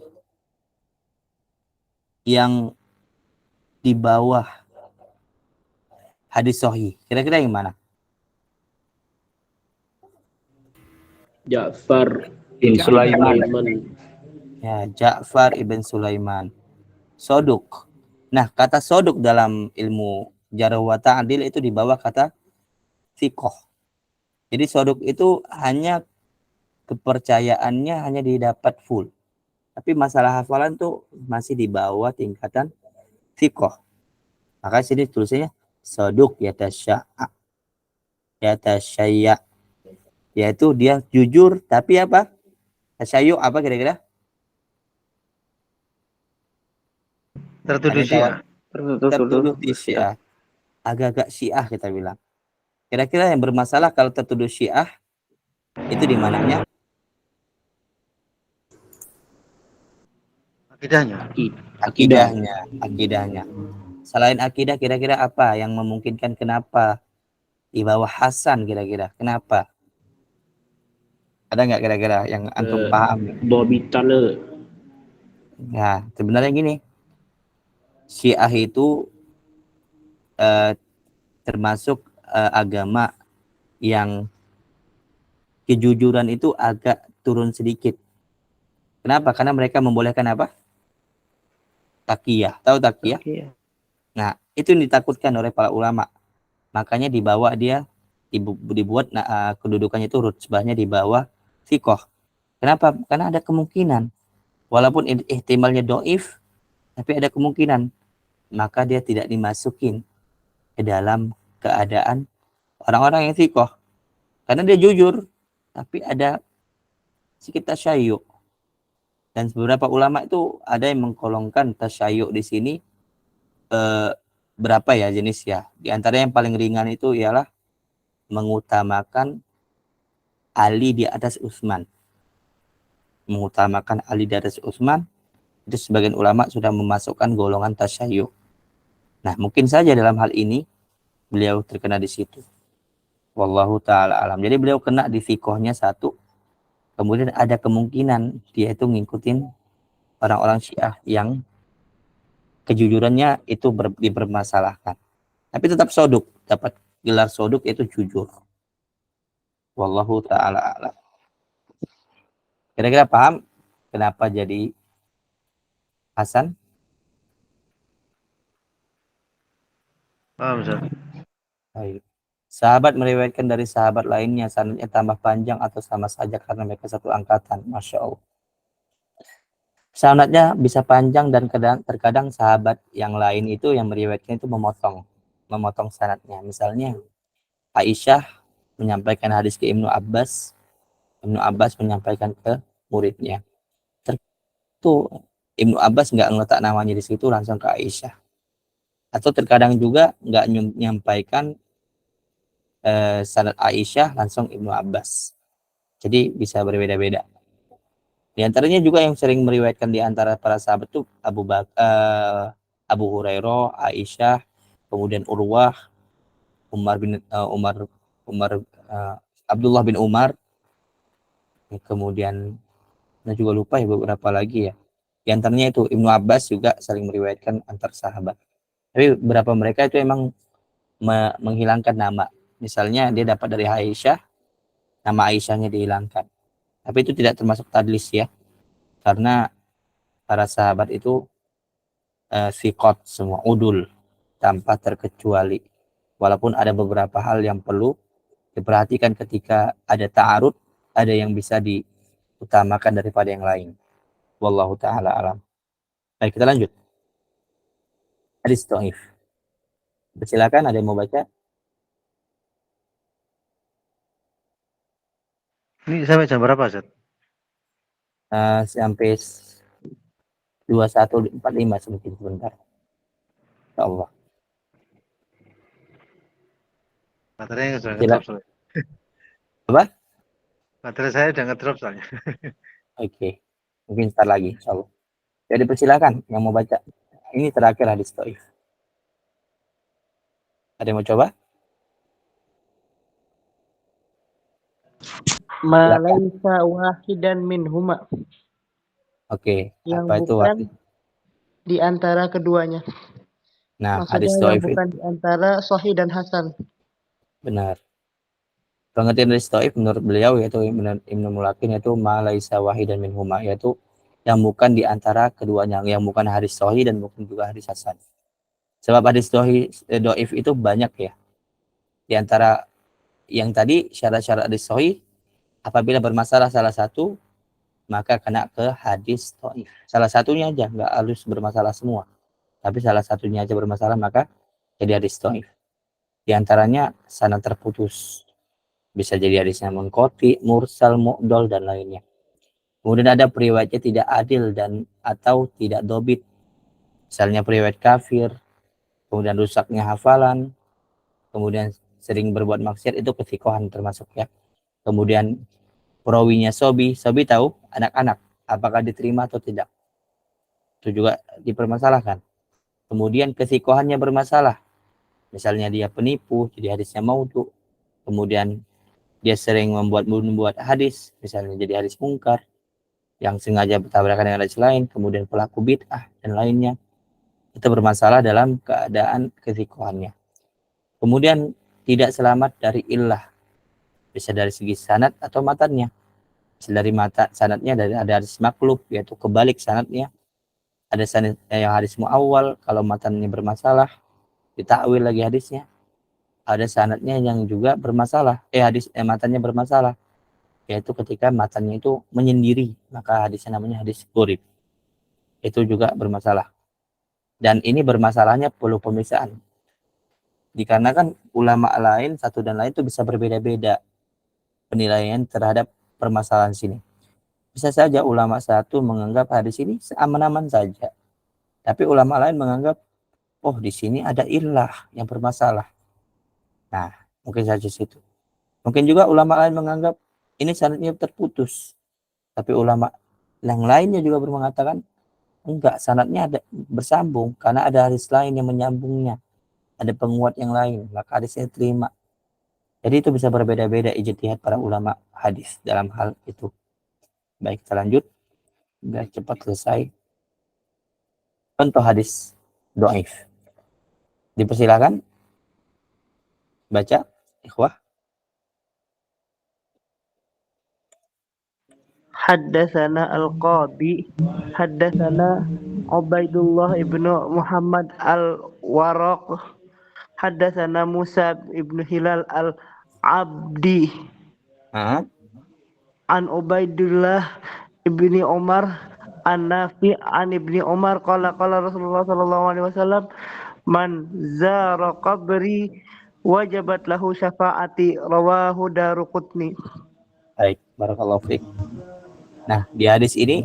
yang di bawah hadis sahih. Kira-kira yang mana? Ja'far bin Sulaiman. Ya, Ja'far ibn Sulaiman. Soduk. Nah, kata soduk dalam ilmu jarh wa ta'dil itu di bawah kata thiqah. Jadi soduk itu hanya kepercayaannya hanya didapat full. Tapi masalah hafalan tuh masih di bawah tingkatan thiqah. Maka sini tulisannya soduk yatasya'a. Yaitu dia jujur tapi apa? Tasyayyu apa kira-kira? Tertuduh Ada yang tahu? Syiah. Tertuduh di Syiah. Agak-agak Syiah kita bilang. Kira-kira yang bermasalah kalau tertuduh Syiah itu di mananya? Akidahnya. Akidahnya. Selain akidah, kira-kira apa yang memungkinkan kenapa di bawah Hasan kira-kira? Kenapa? Ada nggak kira-kira yang antum paham? Dobitana. Ya, sebenarnya gini, Syiah itu termasuk agama yang kejujuran itu agak turun sedikit. Kenapa? Karena mereka membolehkan apa? Taqiyah. Tahu taqiyah? Nah, itu yang ditakutkan oleh para ulama. Makanya dibawa dia dibuat kedudukannya itu rutbahnya di bawah thiqah. Kenapa? Karena ada kemungkinan walaupun ihtimalnya doif, tapi ada kemungkinan maka dia tidak dimasukin ke dalam keadaan orang-orang yang thiqah. Karena dia jujur, tapi ada sedikit tasyayyu. Dan beberapa ulama itu ada yang mengkolongkan tasyayyu di sini berapa ya jenis ya. Di antara yang paling ringan itu ialah mengutamakan Ali di atas Utsman. Mengutamakan Ali di atas Utsman, itu sebagian ulama sudah memasukkan golongan tasyayyu. Nah, mungkin saja dalam hal ini beliau terkena di situ. Wallahu ta'ala alam. Jadi beliau kena di fikohnya satu. Kemudian ada kemungkinan dia itu ngikutin orang-orang Syiah yang kejujurannya itu dipermasalahkan. Tapi tetap soduk. Dapat gelar soduk yaitu jujur. Wallahu ta'ala alam. Kira-kira paham kenapa jadi Hasan? Paham, Ustaz? Baik. Sahabat meriwayatkan dari sahabat lainnya, sanadnya tambah panjang atau sama saja karena mereka satu angkatan. Masya Allah. Sanadnya bisa panjang dan terkadang sahabat yang lain itu yang meriwayatkan itu memotong sanadnya. Misalnya Aisyah menyampaikan hadis ke Ibnu Abbas menyampaikan ke muridnya. Itu Ibnu Abbas nggak ngeletak namanya di situ, langsung ke Aisyah. Atau terkadang juga nggak menyampaikan sanad Aisyah langsung Ibnu Abbas. Jadi bisa berbeda-beda. Di antaranya juga yang sering meriwayatkan di antara para sahabat itu Abu Hurairah, Aisyah, kemudian Urwah, Abdullah bin Umar, kemudian saya juga lupa ya beberapa lagi ya. Di antaranya itu Ibnu Abbas juga sering meriwayatkan antar sahabat. Tapi beberapa mereka itu emang menghilangkan nama. Misalnya dia dapat dari Aisyah, nama Aisyahnya dihilangkan. Tapi itu tidak termasuk tadlis ya. Karena para sahabat itu siqat semua, udul, tanpa terkecuali. Walaupun ada beberapa hal yang perlu diperhatikan ketika ada ta'arud, ada yang bisa diutamakan daripada yang lain. Wallahu ta'ala alam. Baik, kita lanjut. Hadis dhaif. Silakan, ada yang mau baca? Ini sampai jam berapa, Ustaz? Sampai 21.45 sebentar. Ya Allah. Materinya sudah ngedrop soalnya. Apa? Materi saya udah ngedrop soalnya. Oke. Mungkin sebentar lagi, insyaallah. Jadi persilakan yang mau baca. Ini terakhir hadis dhaif. Ada yang mau coba? Ma laisa wahidan minhuma. Oke, yang apa itu bukan wahid? Di antara keduanya. Nah, Maksudnya hadis yang dhaif bukan di antara sahih dan hasan. benar. Pengertian hadis dhaif menurut beliau yaitu Ibnu Mulakin yaitu ma laisa wahidan minhuma, yaitu yang bukan di antara keduanya, yang bukan hadis sahih dan bukan juga hadis hasan. Sebab hadis dhaif itu banyak ya. Di antara yang tadi syarat-syarat hadis sahih, apabila bermasalah salah satu maka kena ke hadis dhaif. Salah satunya aja, nggak harus bermasalah semua. Tapi salah satunya aja bermasalah maka jadi hadis dhaif. Di antaranya sanad terputus. Bisa jadi hadisnya munqati, mursal, mu'dal dan lainnya. Kemudian ada periwayatnya tidak adil dan atau tidak dobit. Misalnya periwayat kafir, kemudian rusaknya hafalan, kemudian sering berbuat maksiat, itu kesikohan termasuk ya. Kemudian perawinya sobi tahu anak-anak, apakah diterima atau tidak. Itu juga dipermasalahkan. Kemudian kesikohannya bermasalah. Misalnya dia penipu, jadi hadisnya maudhu. Kemudian dia sering membuat hadis, misalnya jadi hadis mungkar, yang sengaja bertabrakan dengan hadis lain, kemudian pelaku bid'ah dan lainnya. Itu bermasalah dalam keadaan kesikohannya. Kemudian tidak selamat dari illah, bisa dari segi sanad atau matannya. Bisa dari sanadnya ada hadis maklub, yaitu kebalik sanadnya. Ada sanad yang hadis muawwal, kalau matannya bermasalah, ditakwil lagi hadisnya. Ada sanadnya yang juga bermasalah, matannya bermasalah, yaitu ketika matannya itu menyendiri, maka hadisnya namanya hadis gharib. Itu juga bermasalah. Dan ini bermasalahnya perlu pemeriksaan. Dikarenakan ulama lain, satu dan lain itu bisa berbeda-beda penilaian terhadap permasalahan sini. Bisa saja ulama satu menganggap hadis ini aman-aman saja. Tapi ulama lain menganggap, oh di sini ada illah yang bermasalah. Nah, mungkin saja situ. Mungkin juga ulama lain menganggap ini sanadnya terputus. Tapi ulama yang lainnya juga mengatakan, enggak, sanadnya ada bersambung karena ada hadis lain yang menyambungnya, ada penguat yang lain, maka hadisnya terima. Jadi itu bisa berbeda-beda ijtihad para ulama hadis dalam hal itu. Baik, kita lanjut biar cepat selesai. Contoh hadis dhaif. Dipersilakan baca, ikhwah. Haddatsana al-Qadi, haddatsana Ubaidullah ibnu Muhammad al-Waraq, haddatsana Musa ibnu Hilal al-Abdi, an Ubaidullah ibni Umar, an Nafi an ibni Umar qala Rasulullah sallallahu alaihi wasallam, man zara qabri wajabat lahu syafaati, rawahu Daruqutni. Baik, barakallahu fiik. Nah, di hadis ini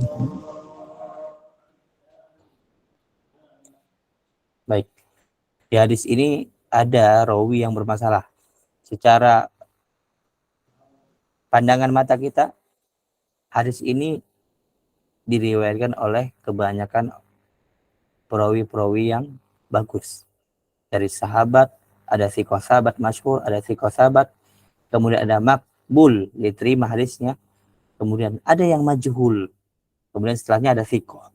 ada rawi yang bermasalah. Secara pandangan mata kita, hadis ini diriwayatkan oleh kebanyakan perawi-perawi yang bagus. Dari sahabat, ada thiqah sahabat masyhur, ada thiqah sahabat, kemudian ada makbul, diterima hadisnya. Kemudian ada yang majhul. Kemudian setelahnya ada thiqah.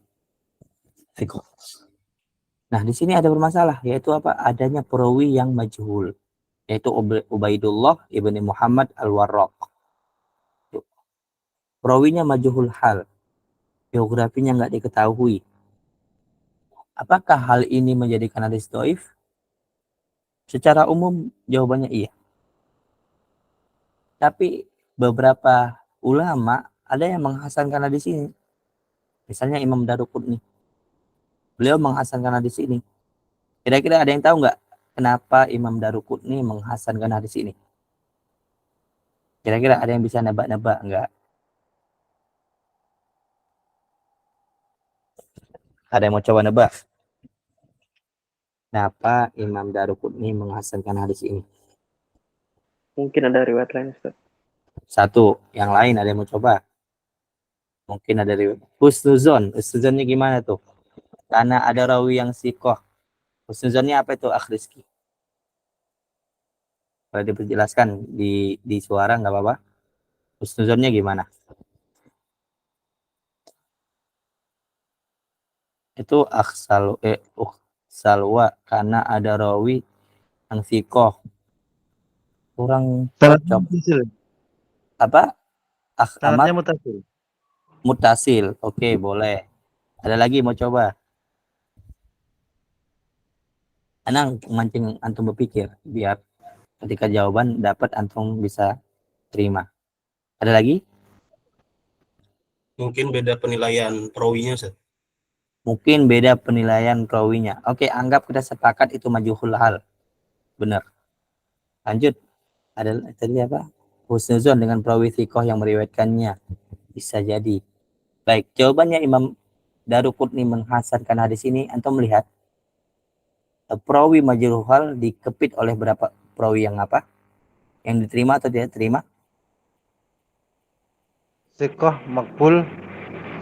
Nah, di sini ada bermasalah, yaitu apa? Adanya perawi yang majhul, yaitu Ubaidullah ibni Muhammad al-Warraq. Perawinya majhul hal, biografinya nggak diketahui. Apakah hal ini menjadikan hadis dhaif? Secara umum jawabannya iya. Tapi beberapa ulama ada yang menghasankan hadis ini. Misalnya Imam Daruqutni. Beliau menghasankan hadis ini. Kira-kira ada yang tahu nggak kenapa Imam Daruqutni menghasankan hadis ini? Kira-kira ada yang bisa nebak-nebak nggak? Ada yang mau coba nebak? Kenapa Imam Daruqutni menghasankan hadis ini? Mungkin ada riwayat lain, Ustaz. Satu, yang lain ada yang mau coba? Mungkin ada riwayat. Husnuzonnya gimana tuh? Karena ada rawi yang sikoh. Husnuzonnya apa itu, Akh Rizki? Kalau diperjelaskan di suara nggak apa-apa. Husnuzonnya gimana? Itu salwa karena ada rawi yang sikoh. Kurang cocok. Apa? Sanadnya mutasil. Mutasil. Oke, boleh. Ada lagi mau coba? Anang mancing antum berpikir biar ketika jawaban dapat antum bisa terima. Ada lagi? Mungkin beda penilaian perawinya, Ustaz. Mungkin beda penilaian perawinya. Oke, anggap kita sepakat itu majhul hal. Benar. Lanjut. Ada tadi apa? Husnuzon dengan perawi thiqah yang meriwayatkannya. Bisa jadi. Baik, jawabannya Imam Daruqutni menghasankan hadis ini, antum melihat perawi majhulul hal dikepit oleh berapa perawi yang apa? Yang diterima atau tidak diterima? Sikoh makbul,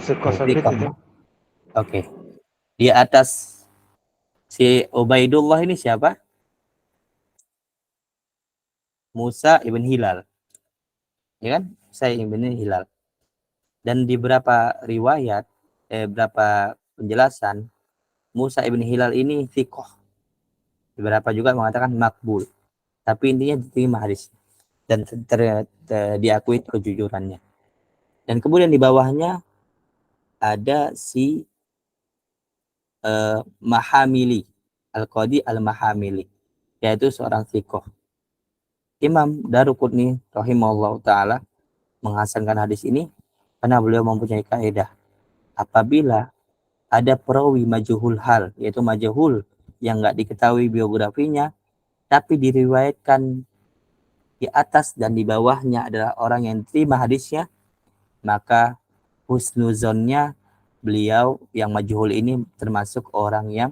sikoh sabit Thiqah. itu. Oke. Di atas si Ubaidullah ini siapa? Musa ibn Hilal. Ya kan? Musa ibn Hilal. Dan di beberapa riwayat, beberapa penjelasan, Musa ibn Hilal ini thiqah. Beberapa juga mengatakan makbul. Tapi intinya diterima hadis. Dan diakui kejujurannya. Dan kemudian di bawahnya ada si Mahamili. Al-Qadi Al-Mahamili. Yaitu seorang thiqah. Imam Daruqutni rahimahullah ta'ala menghasankan hadis ini karena beliau mempunyai kaidah. Apabila ada perawi majhul hal, yaitu majhul yang nggak diketahui biografinya, tapi diriwayatkan di atas dan di bawahnya adalah orang yang terima hadisnya, maka husnuzonnya beliau yang majhul ini termasuk orang yang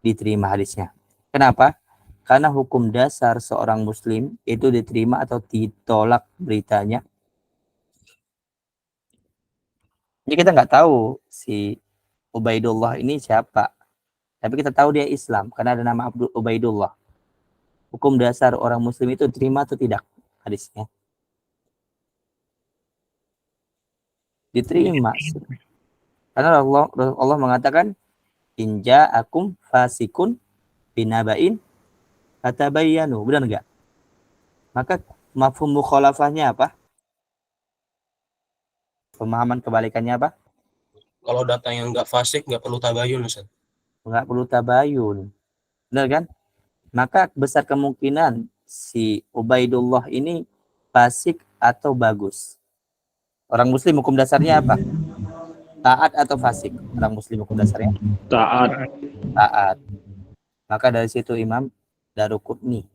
diterima hadisnya. Kenapa? Karena hukum dasar seorang muslim itu diterima atau ditolak beritanya. Jadi kita nggak tahu si Ubaidullah ini siapa. Tapi kita tahu dia Islam karena ada nama Ubaidullah. Hukum dasar orang muslim itu diterima atau tidak hadisnya? Diterima. Karena Allah mengatakan inja akum fasikun binabain fatabayyanu. Benar enggak? Maka mafhum mukhalafahnya apa? Pemahaman kebalikannya apa? Kalau data yang nggak fasik nggak perlu tabayun, Ustaz. Nggak perlu tabayun. Benar kan? Maka besar kemungkinan si Ubaidullah ini fasik atau bagus. Orang muslim hukum dasarnya apa? Taat atau fasik? Orang muslim hukum dasarnya Taat. taat. Maka dari situ Imam Daruqutni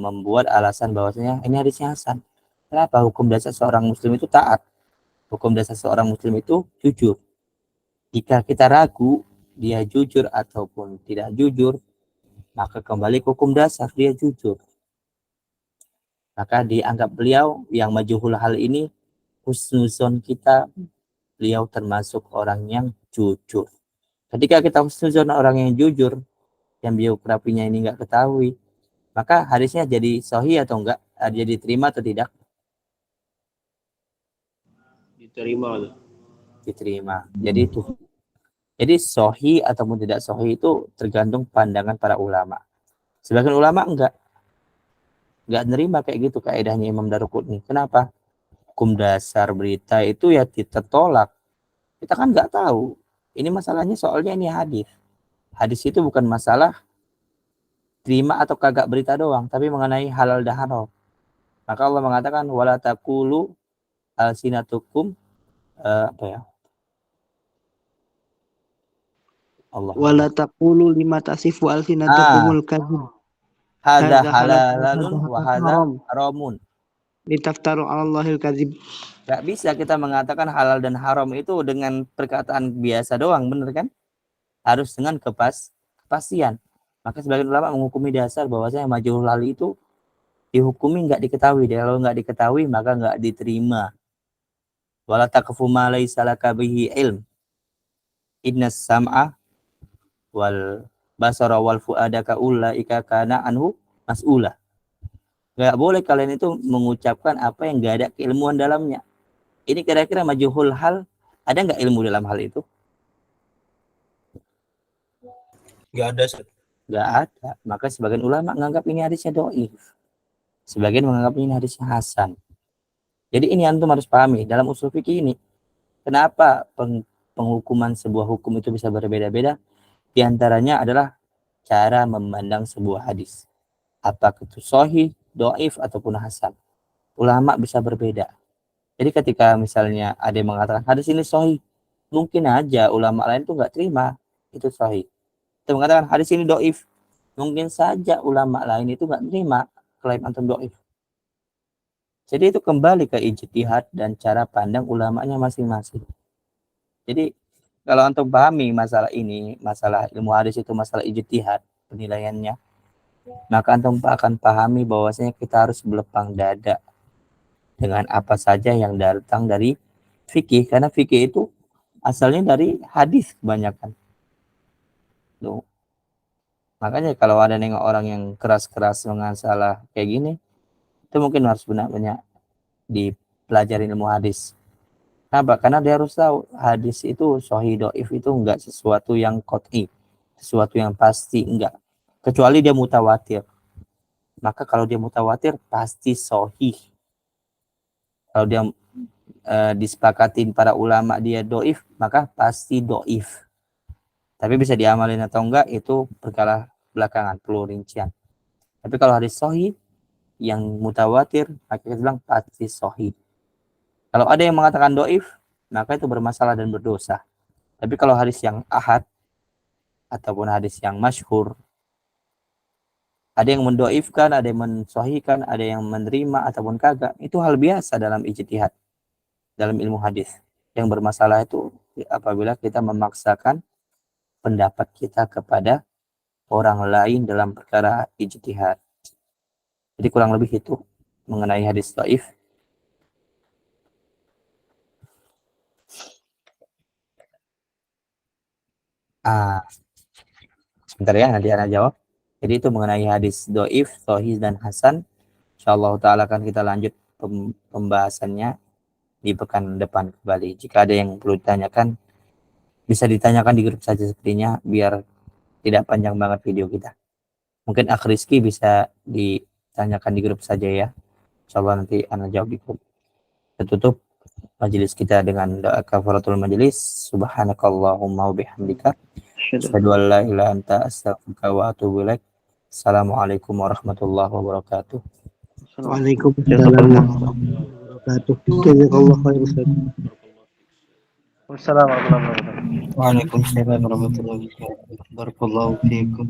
membuat alasan bahwasanya ini hadisnya hasan. Kenapa? Hukum dasar seorang muslim itu taat. Hukum dasar seorang muslim itu jujur. Jika kita ragu dia jujur ataupun tidak jujur, maka kembali ke hukum dasar dia jujur. Maka dianggap beliau yang majhul hal ini husnuzon kita, beliau termasuk orang yang jujur. Ketika kita husnuzon orang yang jujur, yang biografinya ini nggak ketahui, maka hadisnya jadi sahih atau enggak? Jadi diterima atau tidak? Diterima. Diterima. Jadi itu. Jadi sahih ataupun tidak sahih itu tergantung pandangan para ulama. Sebagian ulama enggak nerima kayak gitu kaidahnya Imam Daruqutni. Kenapa? Hukum dasar berita itu ya kita tolak. Kita kan nggak tahu. Ini masalahnya soalnya ini hadis. Hadis itu bukan masalah terima atau kagak berita doang, tapi mengenai halal dan haram. Maka Allah mengatakan wala taqulu alsinatukum apa ya? Allah. Wala taqulu lima tasifu alsinatukumul kadzib. Hadza halalun wa hadza haramun. Litaftaru 'alallahil kadzib. Gak bisa kita mengatakan halal dan haram itu dengan perkataan biasa doang, bener kan? Harus dengan kepastian. Maka sebagian ulama menghukumi dasar bahwasanya majhul hal itu dihukumi nggak diketahui. Kalau nggak diketahui maka nggak diterima. Wala taqfu ma laysa laka bihi ilm. Innas sam'a wal basara wal fuadaka ulaika kana anhu mas'ula. Nggak boleh kalian itu mengucapkan apa yang nggak ada keilmuan dalamnya. Ini kira-kira majhul hal, ada nggak ilmu dalam hal itu? Nggak ada, Ustaz. Nggak ada. Maka sebagian ulama menganggap ini hadisnya dhaif. Sebagian menganggap ini hadisnya hasan. Jadi ini antum harus pahami dalam usul fikih ini. Kenapa penghukuman sebuah hukum itu bisa berbeda-beda? Di antaranya adalah cara memandang sebuah hadis. Apakah itu sahih, dhaif ataupun hasan. Ulama bisa berbeda. Jadi ketika misalnya ada yang mengatakan hadis ini sahih, mungkin aja ulama lain tuh nggak terima itu sahih. Kita mengatakan hadis ini dhaif, mungkin saja ulama lain itu nggak terima klaim antum dhaif. Jadi itu kembali ke ijtihad dan cara pandang ulamanya masing-masing. Jadi kalau antum pahami masalah ini, masalah ilmu hadis itu masalah ijtihad penilaiannya, maka antum akan pahami bahwasanya kita harus berlapang dada dengan apa saja yang datang dari fikih, karena fikih itu asalnya dari hadis kebanyakan. Tuh. Makanya kalau ada nengok orang yang keras-keras masalah kayak gini, itu mungkin harus benar-benar dipelajari ilmu hadis. Kenapa? Karena dia harus tahu hadis itu sahih dhaif itu enggak sesuatu yang qat'i, sesuatu yang pasti enggak. Kecuali dia mutawatir. Maka kalau dia mutawatir pasti sahih. Kalau dia disepakatin para ulama dia dhaif, maka pasti dhaif. Tapi bisa diamalin atau enggak itu perkara belakangan, perlu rincian. Tapi kalau hadis sahih yang mutawatir, maka kita bilang pasti sahih. Kalau ada yang mengatakan dhaif, maka itu bermasalah dan berdosa. Tapi kalau hadis yang ahad ataupun hadis yang masyhur, ada yang mendoifkan, ada yang mensahihkan, ada yang menerima ataupun kagak, itu hal biasa dalam ijtihad, dalam ilmu hadis. Yang bermasalah itu apabila kita memaksakan pendapat kita kepada orang lain dalam perkara ijtihad. Jadi kurang lebih itu mengenai hadis dhaif. Sebentar ya, nanti Ana jawab. Jadi itu mengenai hadis dhaif, sahih dan hasan. Insyaallah taala akan kita lanjut pembahasannya di pekan depan kembali. Jika ada yang perlu ditanyakan, bisa ditanyakan di grup saja sepertinya, biar tidak panjang banget video kita. Mungkin Akh Rizky bisa ditanyakan di grup saja ya. Insyaallah nanti Ana jawab di grup. Kita tutup majelis kita dengan doa kafaratul majelis. Subhanakallahumma wa bihamdika asyhadu an la ilaha illa anta astaghfiruka wa atubu ilaik. Assalamualaikum warahmatullahi wabarakatuh. Waalaikumsalam warahmatullahi wabarakatuh. Jazakallahu khairan Ustaz. Wassalamualaikum warahmatullahi wabarakatuh. Waalaikumsalam warahmatullahi wabarakatuh. Barakallahu fiikum.